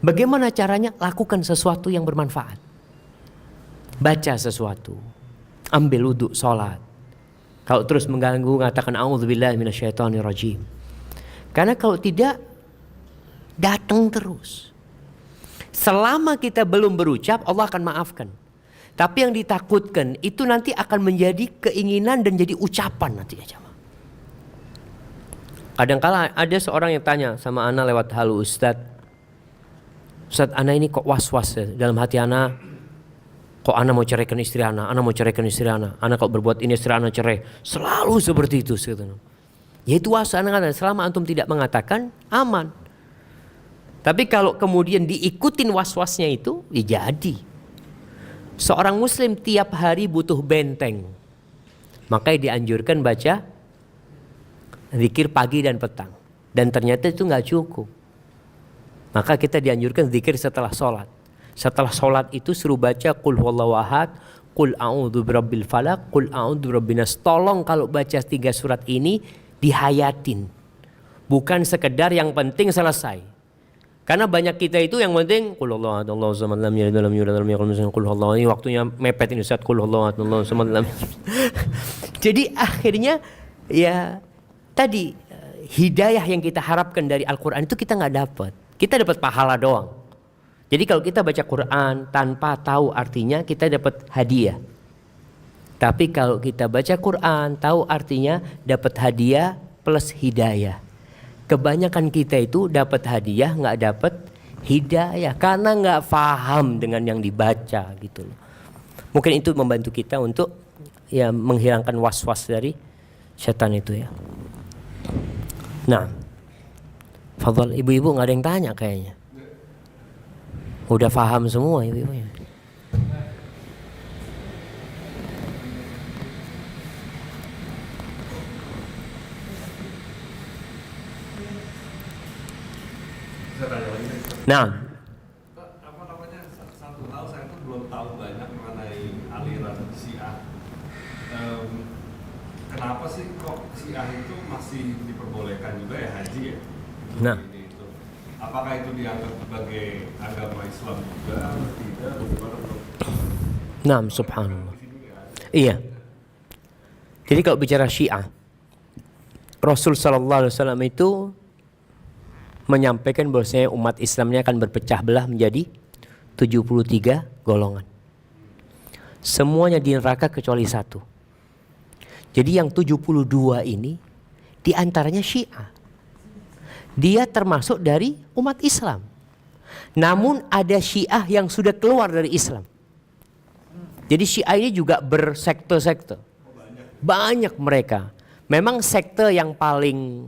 Bagaimana caranya? Lakukan sesuatu yang bermanfaat. Baca sesuatu. Ambil wudhu, sholat. Kalau terus mengganggu, mengatakan a'udzubillahi minasyaitonirrajim. Karena kalau tidak, datang terus. Selama kita belum berucap, Allah akan maafkan. Tapi yang ditakutkan itu nanti akan menjadi keinginan dan jadi ucapan nanti aja. Kadang-kala ada seorang yang tanya sama ana lewat halu, Ustadz, ana ini kok was-was ya dalam hati ana. Kok ana mau ceraikan istri ana mau ceraikan istri ana kok berbuat ini istri ana cerai. Selalu seperti itu. Ya itu was, ana kata selama antum tidak mengatakan aman. Tapi kalau kemudian diikutin was-wasnya itu, ya jadi. Seorang muslim tiap hari butuh benteng. Makanya dianjurkan baca zikir pagi dan petang. Dan ternyata itu gak cukup. Maka kita dianjurkan zikir setelah sholat. Setelah sholat itu suruh baca Qul huwallahu ahad, Qul a'udzu birabbil falaq, Qul a'udzu birabbin nas. Tolong kalau baca 3 surat ini dihayatin. Bukan sekedar yang penting selesai. Karena banyak kita itu yang penting Qul huwallahu ahad, Allahu samad, lam yalid walam yulad walam yakul lahu kufuwan ahad. Qul huwallahu, ini waktunya mepet ini Ustaz. Qul huwallahu ahad, Allahu samad, lam. Jadi akhirnya ya tadi hidayah yang kita harapkan dari Al-Quran itu kita nggak dapat. Kita dapat pahala doang. Jadi kalau kita baca Quran tanpa tahu artinya, kita dapat hadiah. Tapi kalau kita baca Quran tahu artinya, dapat hadiah plus hidayah. Kebanyakan kita itu dapat hadiah nggak dapat hidayah karena nggak paham dengan yang dibaca gitu loh. Mungkin itu membantu kita untuk ya menghilangkan was-was dari setan itu ya. Nah, fadhal, ibu-ibu nggak ada yang tanya kayaknya. Udah paham semua ibu-ibunya. Nah, Apa namanya, satu hal saya tuh belum tahu banyak mengenai aliran Syiah. Kenapa sih kok Syiah itu masih diperbolehkan juga ya haji ya? Nah. Itu. Apakah itu dianggap sebagai agama Islam juga atau tidak? nah, subhanallah. Iya. Jadi kalau bicara Syiah, Rasul sallallahu alaihi wasallam itu menyampaikan bahwasanya umat Islamnya akan berpecah belah menjadi 73 golongan. Semuanya di neraka kecuali satu. Jadi yang 72 ini diantaranya Syiah. Dia termasuk dari umat Islam. Namun ada Syiah yang sudah keluar dari Islam. Jadi Syiah ini juga bersekte-sekte. Banyak mereka. Memang sekte yang paling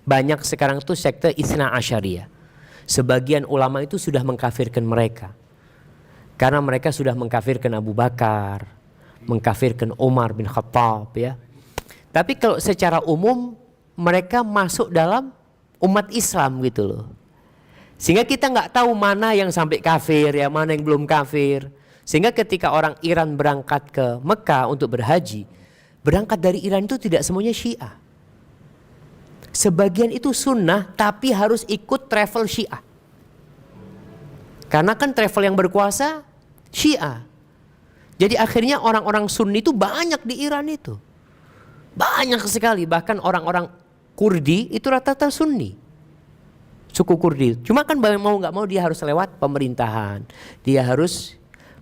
banyak sekarang itu sekte Itsna Asyariyah. Sebagian ulama itu sudah mengkafirkan mereka. Karena mereka sudah mengkafirkan Abu Bakar, mengkafirkan Umar bin Khattab ya. Tapi kalau secara umum mereka masuk dalam umat Islam gitu loh. Sehingga kita nggak tahu mana yang sampai kafir ya, mana yang belum kafir. Sehingga ketika orang Iran berangkat ke Mekah untuk berhaji, berangkat dari Iran itu tidak semuanya Syiah. Sebagian itu sunnah tapi harus ikut travel Syiah. Karena kan travel yang berkuasa Syiah. Jadi akhirnya orang-orang Sunni itu banyak di Iran itu. Banyak sekali, bahkan orang-orang Kurdi itu rata-rata Sunni. Suku Kurdi. Cuma kan mau nggak mau dia harus lewat pemerintahan. Dia harus,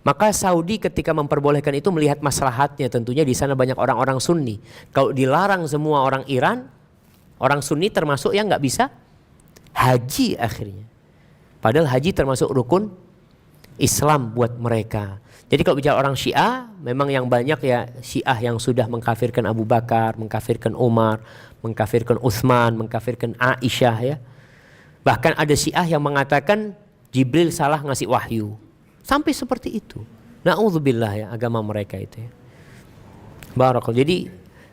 maka Saudi ketika memperbolehkan itu melihat maslahatnya, tentunya di sana banyak orang-orang Sunni. Kalau dilarang semua orang Iran, orang Sunni termasuk yang nggak bisa haji akhirnya. Padahal haji termasuk rukun Islam buat mereka. Jadi kalau bicara orang Syiah, memang yang banyak ya Syiah yang sudah mengkafirkan Abu Bakar, mengkafirkan Umar, mengkafirkan Utsman, mengkafirkan Aisyah ya. Bahkan ada Syiah yang mengatakan Jibril salah ngasih wahyu. Sampai seperti itu. Na'udzubillah ya agama mereka itu ya. Barakallahu. Jadi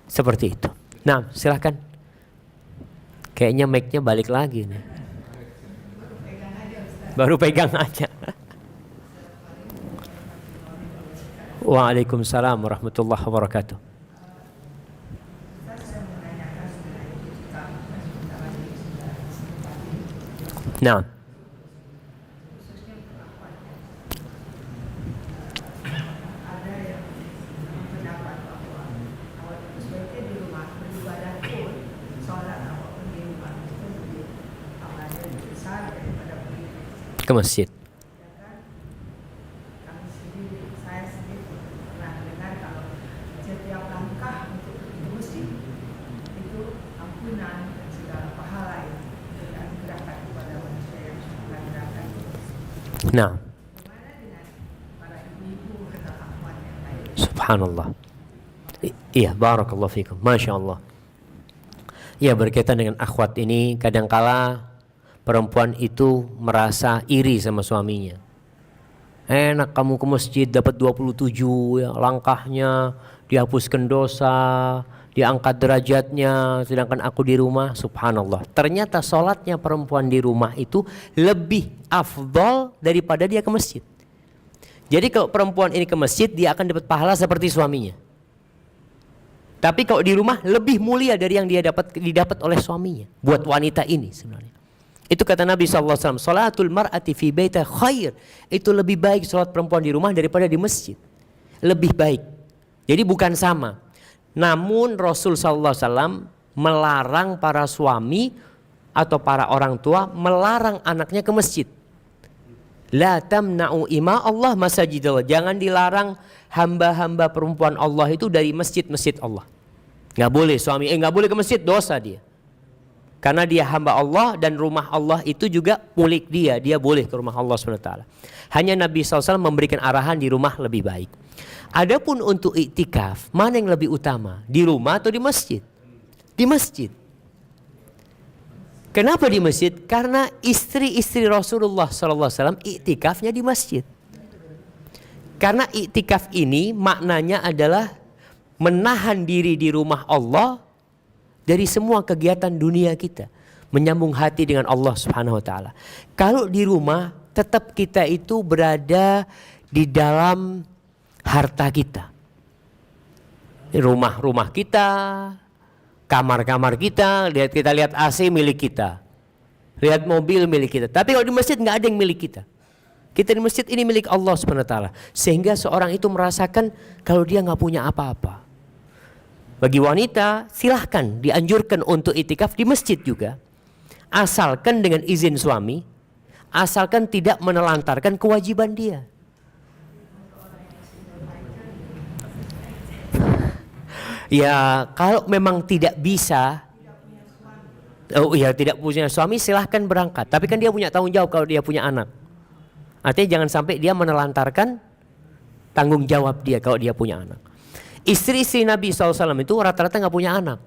seperti itu. Nah, silakan. Kayaknya mic-nya balik lagi nih. Baru pegang aja. Waalaikumsalam warahmatullahi wabarakatuh. Nah, ke masjid. Saya sendiri pernah dengar kalau setiap langkah untuk pergi ke masjid itu ampunan dan segala pahala yang dianugerahkan kepada manusia yang melakukan. Nah, Bagaimana dengan para ibu-ibu atau akhwat yang lain? subhanallah. Iya, barakallahu fikum. Masya Allah. Ya, berkaitan dengan akhwat ini, kadangkala perempuan itu merasa iri sama suaminya. Enak kamu ke masjid dapat 27 ya, langkahnya, dihapuskan dosa, diangkat derajatnya, sedangkan aku di rumah. Subhanallah. Ternyata sholatnya perempuan di rumah itu lebih afdol daripada dia ke masjid. Jadi kalau perempuan ini ke masjid, dia akan dapat pahala seperti suaminya. Tapi kalau di rumah lebih mulia dari yang dia didapat oleh suaminya. Buat wanita ini sebenarnya. Itu kata Nabi SAW, salatul mar'ati fi baita khair. Itu lebih baik salat perempuan di rumah daripada di masjid. Lebih baik. Jadi bukan sama. Namun Rasul SAW melarang para suami atau para orang tua melarang anaknya ke masjid. La tamna'u ima Allah masajidallah. Jangan dilarang hamba-hamba perempuan Allah itu dari masjid-masjid Allah. Nggak boleh suami, nggak boleh ke masjid, dosa dia. Karena dia hamba Allah dan rumah Allah itu juga milik dia. Dia boleh ke rumah Allah SWT. Hanya Nabi SAW memberikan arahan di rumah lebih baik. Adapun untuk iktikaf, mana yang lebih utama? Di rumah atau di masjid? Di masjid. Kenapa di masjid? Karena istri-istri Rasulullah SAW iktikafnya di masjid. Karena iktikaf ini maknanya adalah menahan diri di rumah Allah dari semua kegiatan dunia kita, menyambung hati dengan Allah Subhanahu wa taala. Kalau di rumah tetap kita itu berada di dalam harta kita. Rumah-rumah kita, kamar-kamar kita, kita lihat AC milik kita. Lihat mobil milik kita. Tapi kalau di masjid nggak ada yang milik kita. Kita di masjid ini milik Allah Subhanahu wa taala. Sehingga seorang itu merasakan kalau dia nggak punya apa-apa. Bagi wanita silahkan dianjurkan untuk itikaf di masjid juga. Asalkan dengan izin suami, asalkan tidak menelantarkan kewajiban dia. Ya kalau memang tidak bisa, tidak punya suami silahkan berangkat. Tapi kan dia punya tanggung jawab kalau dia punya anak. Artinya jangan sampai dia menelantarkan tanggung jawab dia kalau dia punya anak. Istri-istri Nabi SAW itu rata-rata nggak punya anak.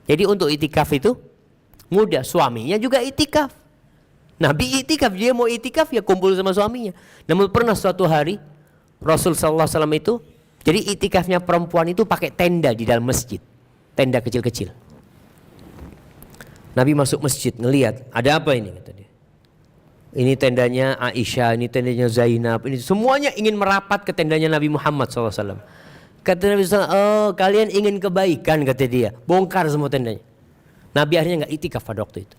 Jadi untuk itikaf itu mudah. Suaminya juga itikaf. Nabi itikaf, dia mau itikaf ya kumpul sama suaminya. Namun pernah suatu hari Rasul SAW itu, jadi itikafnya perempuan itu pakai tenda di dalam masjid. Tenda kecil-kecil. Nabi masuk masjid ngelihat, ada apa ini kata dia. Ini tendanya Aisyah, ini tendanya Zainab, ini semuanya ingin merapat ke tendanya Nabi Muhammad SAW. Kata Nabi SAW, oh kalian ingin kebaikan kata dia. Bongkar semua tendanya. Nabi akhirnya nggak itikaf pada waktu itu.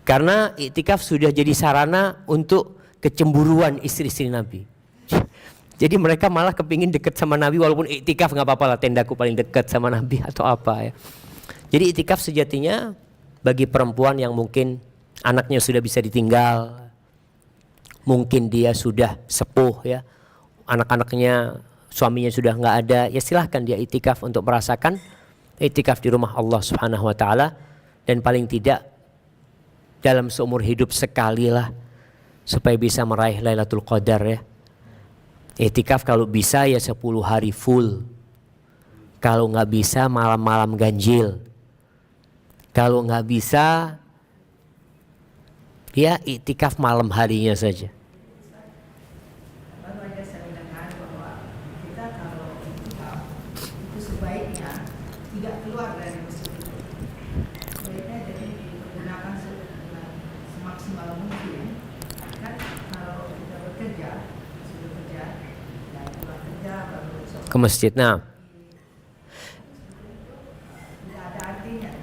Karena itikaf sudah jadi sarana untuk kecemburuan istri-istri Nabi. Jadi mereka malah kepingin dekat sama Nabi walaupun itikaf nggak apa-apa lah, tendaku paling dekat sama Nabi atau apa ya. Jadi itikaf sejatinya bagi perempuan yang mungkin anaknya sudah bisa ditinggal. Mungkin dia sudah sepuh ya. Anak-anaknya suaminya sudah nggak ada, ya silahkan dia itikaf untuk merasakan itikaf di rumah Allah Subhanahu wa taala, dan paling tidak dalam seumur hidup sekali lah supaya bisa meraih Lailatul Qadar ya. Itikaf kalau bisa ya 10 hari full. Kalau nggak bisa malam-malam ganjil. Kalau nggak bisa ya itikaf malam harinya saja. Baru aja saya mendengar bahwa kita kalau itikaf itu sebaiknya tidak keluar dari masjid itu. Sebaiknya jadi digunakan semaksimal mungkin. Karena ke masjid. Nah, Tidak ada artinya.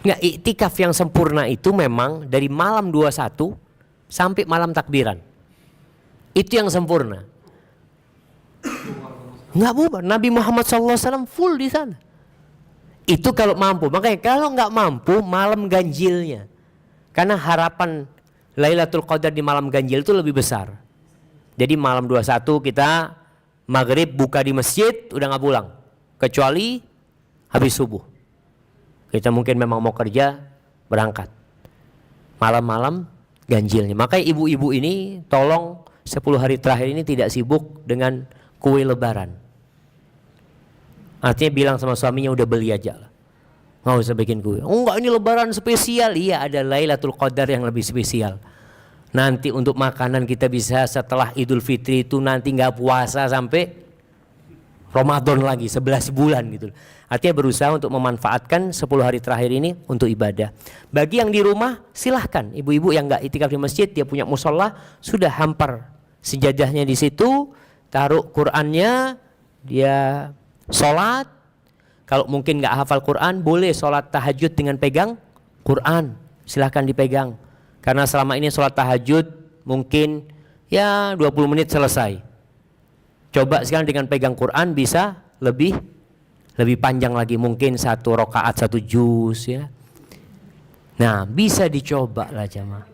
nggak, iktikaf yang sempurna itu memang dari malam 21 sampai malam takbiran. Itu yang sempurna. Nggak bubar. Nabi Muhammad SAW full di sana. Itu kalau mampu. Makanya kalau nggak mampu, malam ganjilnya. Karena harapan Lailatul Qadar di malam ganjil itu lebih besar. Jadi malam 21 kita maghrib buka di masjid, udah nggak pulang. Kecuali habis subuh. Kita mungkin memang mau kerja, berangkat. Malam-malam ganjilnya. Makanya ibu-ibu ini tolong 10 hari terakhir ini tidak sibuk dengan kue lebaran. Artinya bilang sama suaminya udah beli aja lah. Nggak usah bikin kue. Oh enggak, ini lebaran spesial. Iya, ada Lailatul Qadar yang lebih spesial. Nanti untuk makanan kita bisa setelah Idul Fitri itu nanti nggak puasa sampai Ramadan lagi 11 bulan gitu. Artinya berusaha untuk memanfaatkan 10 hari terakhir ini untuk ibadah. Bagi yang di rumah silahkan. Ibu-ibu yang nggak itikaf di masjid, dia punya musola, sudah hampar sejadahnya di situ, taruh Qur'annya, dia sholat. Kalau mungkin nggak hafal Quran, boleh sholat tahajud dengan pegang Quran, silahkan dipegang. Karena selama ini sholat tahajud mungkin ya 20 menit selesai. Coba sekarang dengan pegang Quran bisa lebih panjang lagi, mungkin 1 rakaat 1 juz ya. Nah, bisa dicoba lah jamaah.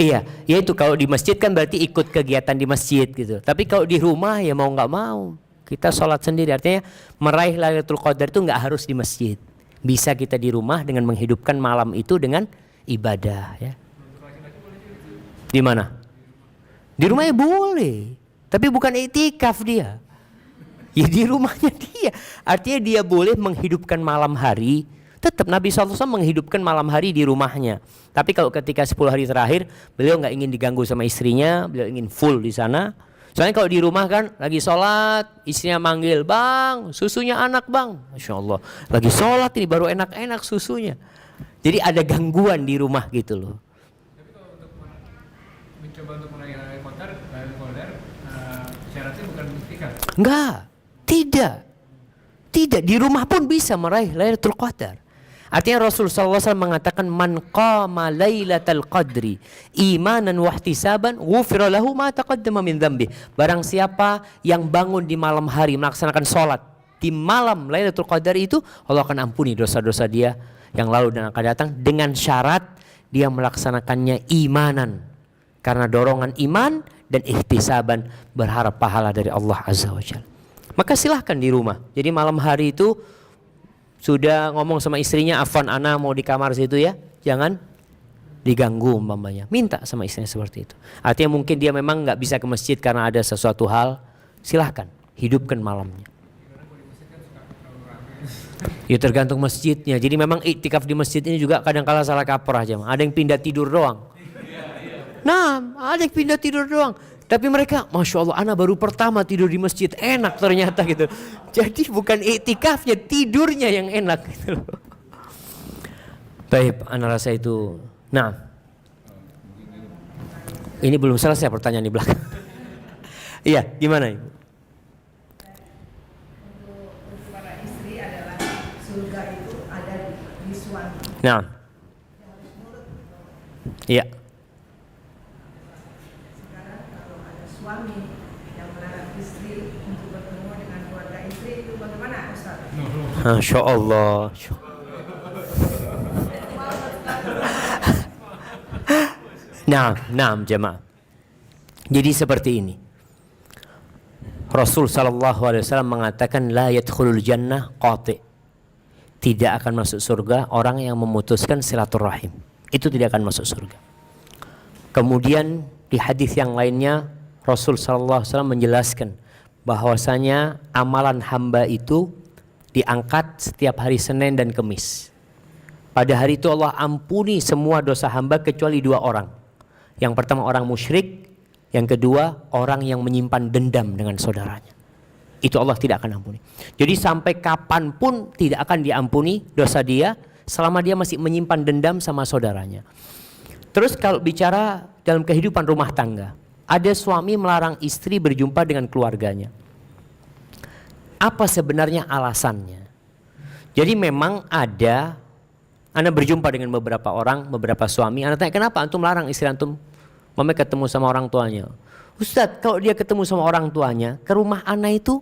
Iya, ya itu kalau di masjid kan berarti ikut kegiatan di masjid gitu. Tapi kalau di rumah ya mau nggak mau kita sholat sendiri. Artinya meraih Lailatul Qadar itu nggak harus di masjid. Bisa kita di rumah dengan menghidupkan malam itu dengan ibadah ya. Di mana? Di rumahnya boleh, tapi bukan iktikaf dia. Ya di rumahnya dia. Artinya dia boleh menghidupkan malam hari. Tetap Nabi SAW menghidupkan malam hari di rumahnya. Tapi kalau ketika 10 hari terakhir, beliau nggak ingin diganggu sama istrinya, beliau ingin full di sana. Soalnya kalau di rumah kan lagi sholat, istrinya manggil, bang, susunya anak bang. Masya Allah, lagi sholat ini baru enak-enak susunya. Jadi ada gangguan di rumah gitu loh. Tapi kalau untuk mencoba untuk meraih Lailatul Qadar, syaratnya bukan iktikaf. Enggak, tidak, di rumah pun bisa meraih Lailatul Qadar. Artinya Rasulullah SAW mengatakan man qama lailatal qadri imanan wa ihtisaban ghufira lahu ma taqaddama min dzambi. Barang siapa yang bangun di malam hari melaksanakan sholat di malam Lailatul Qadar itu, Allah akan ampuni dosa-dosa dia yang lalu dan akan datang dengan syarat dia melaksanakannya imanan. Karena dorongan iman dan ihtisaban, berharap pahala dari Allah Azza wa Jalla. Maka silahkan di rumah. Jadi malam hari itu sudah ngomong sama istrinya, afwan ana mau di kamar situ ya, jangan diganggu umpamanya. Minta sama istrinya seperti itu. Artinya mungkin dia memang nggak bisa ke masjid karena ada sesuatu hal, silahkan hidupkan malamnya. Ya tergantung masjidnya. Jadi memang iktikaf di masjid ini juga kadang-kala salah kaprah aja. Ada yang pindah tidur doang. Nah, ada yang pindah tidur doang. Tapi mereka, Masya Allah, ana baru pertama tidur di masjid, enak ternyata gitu. Jadi bukan iktikafnya, tidurnya yang enak gitu. Baik, ana rasa itu. Nah, ini belum selesai pertanyaan di belakang. Iya, gimana Ibu? Untuk para istri adalah surga itu ada di suami. Nah, iya. Suami yang melarang istri untuk bertemu dengan keluarga istri itu bagaimana Ustaz? Masya Allah. Nah, jemaah. Jadi seperti ini. Rasul sallallahu alaihi wasallam mengatakan la yadkhulul jannah qati. Tidak akan masuk surga orang yang memutuskan silaturahim. Itu tidak akan masuk surga. Kemudian di hadis yang lainnya Rasul sallallahu alaihi wasallam menjelaskan bahwasanya amalan hamba itu diangkat setiap hari Senin dan Kamis. Pada hari itu Allah ampuni semua dosa hamba kecuali 2 orang. Yang pertama orang musyrik, yang kedua orang yang menyimpan dendam dengan saudaranya. Itu Allah tidak akan ampuni. Jadi sampai kapanpun tidak akan diampuni dosa dia selama dia masih menyimpan dendam sama saudaranya. Terus kalau bicara dalam kehidupan rumah tangga. Ada suami melarang istri berjumpa dengan keluarganya. Apa sebenarnya alasannya? Jadi memang ada, Anda berjumpa dengan beberapa orang, beberapa suami, Anda tanya, kenapa antum larang istri antum mama ketemu sama orang tuanya? Ustadz, kalau dia ketemu sama orang tuanya, ke rumah Ana itu,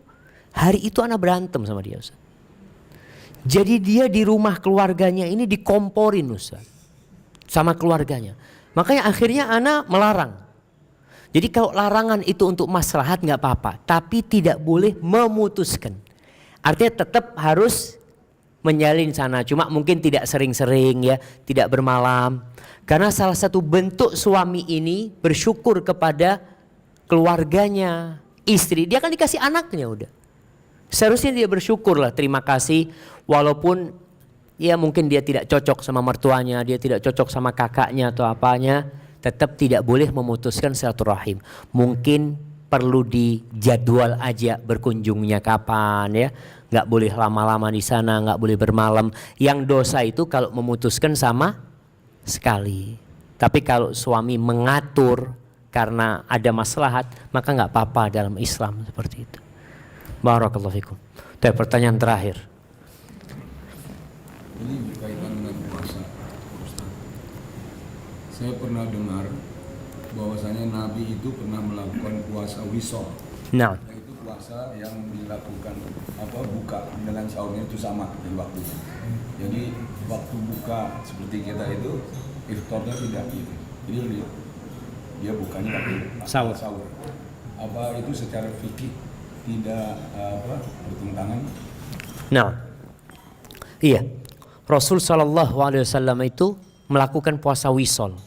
hari itu Ana berantem sama dia, Ustadz. Jadi dia di rumah keluarganya ini dikomporin, Ustadz, sama keluarganya. Makanya akhirnya Ana melarang. Jadi kalau larangan itu untuk maslahat nggak apa-apa, tapi tidak boleh memutuskan. Artinya tetap harus menjalin sana, cuma mungkin tidak sering-sering ya, tidak bermalam. Karena salah satu bentuk suami ini bersyukur kepada keluarganya, istri, dia kan dikasih anaknya udah. Seharusnya dia bersyukur lah, terima kasih, walaupun ya mungkin dia tidak cocok sama mertuanya, dia tidak cocok sama kakaknya atau apanya, tetap tidak boleh memutuskan silaturahim. Mungkin perlu dijadwal aja berkunjungnya kapan ya, nggak boleh lama-lama di sana, nggak boleh bermalam. Yang dosa itu kalau memutuskan sama sekali. Tapi kalau suami mengatur karena ada maslahat, maka nggak apa-apa dalam Islam seperti itu. Barakallahu fikum. Dan pertanyaan terakhir. Ini berkaitan dengan puasa, Ustaz. Saya pernah dengar bahwasanya Nabi itu pernah melakukan puasa wisol. Nah, Yaitu puasa yang dilakukan buka dengan sahurnya itu sama di waktunya. Jadi waktu buka seperti kita itu iftarnya tidak gitu. Jadi dia bukannya pakai Sahur. Apa itu secara fikih tidak bertentangan? nah, iya. Rasul SAW itu melakukan puasa wisol,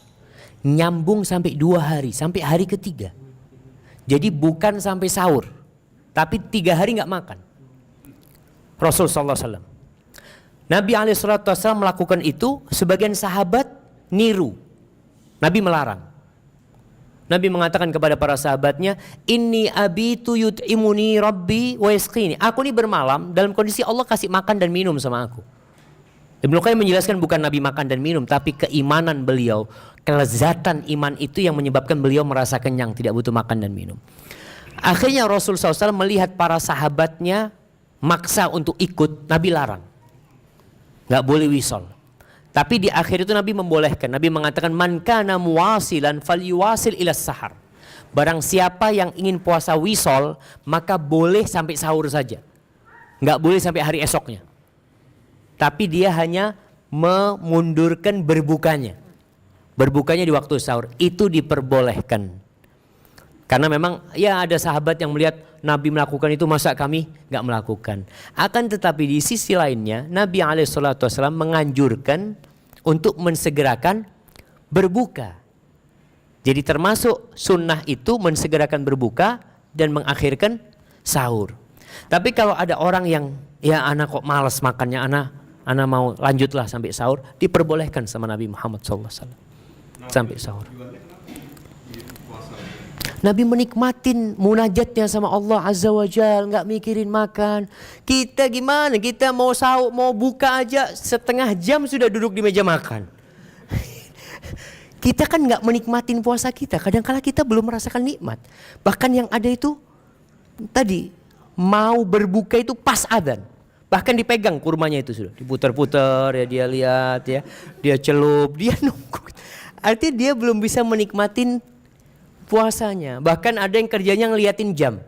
nyambung sampai 2 hari, sampai hari ketiga. Jadi bukan sampai sahur, tapi 3 hari nggak makan. Rasul SAW. Nabi SAW melakukan itu, sebagian sahabat niru. Nabi melarang. Nabi mengatakan kepada para sahabatnya, Inni abitu yut'imuni rabbi wa yasqini. Aku ini bermalam dalam kondisi Allah kasih makan dan minum sama aku. Ibnu Qayyim menjelaskan bukan Nabi makan dan minum, tapi keimanan beliau, kelezatan iman itu yang menyebabkan beliau merasa kenyang, tidak butuh makan dan minum. Akhirnya Rasul SAW melihat para sahabatnya maksa untuk ikut, Nabi larang. Gak boleh wisol. Tapi di akhir itu Nabi membolehkan. Nabi mengatakan, Man kana muwasilan falyuwasil ila sahar. Barang siapa yang ingin puasa wisol, maka boleh sampai sahur saja. Gak boleh sampai hari esoknya. Tapi dia hanya memundurkan berbukanya. Berbukanya di waktu sahur. Itu diperbolehkan. Karena memang ya ada sahabat yang melihat Nabi melakukan itu, masa kami gak melakukan. Akan tetapi di sisi lainnya Nabi SAW menganjurkan untuk mensegerakan berbuka. Jadi termasuk sunnah itu mensegerakan berbuka dan mengakhirkan sahur. Tapi kalau ada orang yang ya anak kok malas makannya, anak mau lanjutlah sampai sahur, diperbolehkan sama Nabi Muhammad SAW sampai sahur. Nabi menikmatin munajatnya sama Allah Azza wa Jal, nggak mikirin makan. Kita gimana? Kita mau sahur, mau buka aja setengah jam sudah duduk di meja makan. Kita kan nggak menikmatin puasa kita. Kadang-kala kita belum merasakan nikmat. Bahkan yang ada itu tadi mau berbuka itu pas adzan. Bahkan dipegang kurmanya itu sudah diputar-putar ya, dia lihat ya, dia celup, dia nunggu. Artinya dia belum bisa menikmatin puasanya. Bahkan ada yang kerjanya ngeliatin jam.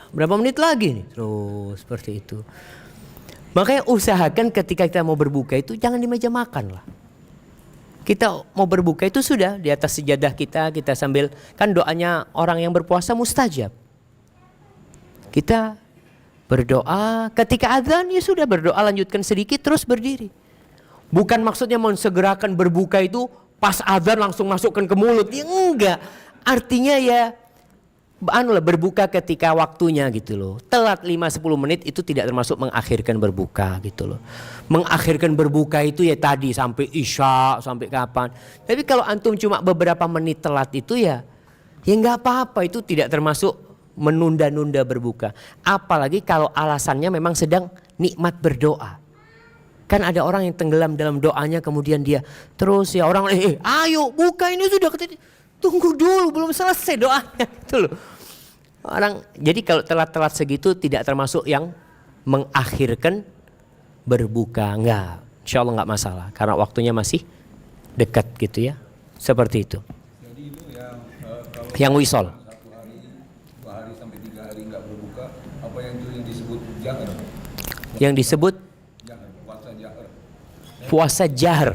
Berapa menit lagi nih? Terus seperti itu. Makanya usahakan ketika kita mau berbuka itu jangan di meja makan lah. Kita mau berbuka itu sudah di atas sejadah kita sambil, kan doanya orang yang berpuasa mustajab. Kita berdoa, ketika azan ya sudah berdoa, lanjutkan sedikit terus berdiri. Bukan maksudnya mensegerakan berbuka itu pas azan langsung masukkan ke mulut. Ya enggak. Artinya ya berbuka ketika waktunya gitu loh. Telat 5-10 menit itu tidak termasuk mengakhirkan berbuka gitu loh. Mengakhirkan berbuka itu ya tadi sampai isya, sampai kapan. Tapi kalau antum cuma beberapa menit telat itu ya enggak apa-apa, itu tidak termasuk menunda-nunda berbuka. Apalagi kalau alasannya memang sedang nikmat berdoa. Kan ada orang yang tenggelam dalam doanya kemudian dia terus ya orang ayo buka ini sudah tunggu dulu belum selesai doanya itu loh. Jadi kalau telat-telat segitu tidak termasuk yang mengakhirkan berbuka, enggak. Insya Allah enggak masalah karena waktunya masih dekat gitu ya. Seperti itu. Jadi itu kalau Yang wisol. 1 hari, 2 hari sampai 3 hari nggak berbuka, apa yang disebut jahar? Yang disebut Jahar, puasa jahar. puasa jahar.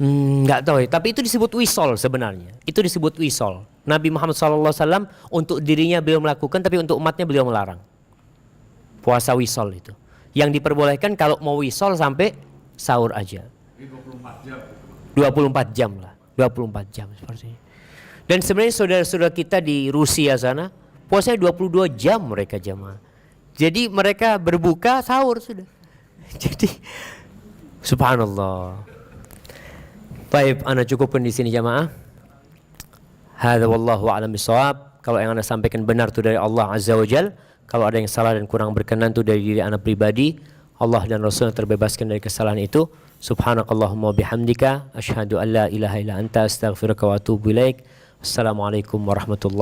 Nggak tahu ya, tapi itu disebut wisol sebenarnya. Itu disebut wisol. Nabi Muhammad SAW untuk dirinya beliau melakukan, tapi untuk umatnya beliau melarang. Puasa wisol itu. Yang diperbolehkan kalau mau wisol sampai sahur aja. Ini 24 jam. 24 jam lah. 24 jam seperti ini. Dan sebenarnya saudara-saudara kita di Rusia sana, puasanya 22 jam mereka jamaah. Jadi mereka berbuka sahur sudah. Jadi subhanallah. Baik, ana cukupkan di sini jamaah. Hadza wallahu a'lam bishawab. Kalau yang ana sampaikan benar itu dari Allah Azza wa Jal. Kalau ada yang salah dan kurang berkenan itu dari diri ana pribadi. Allah dan Rasul terbebaskan dari kesalahan itu. Subhanakallahumma bihamdika asyhadu an la ilaha illa anta astaghfiruka wa atubu ilaik. Assalamualaikum warahmatullahi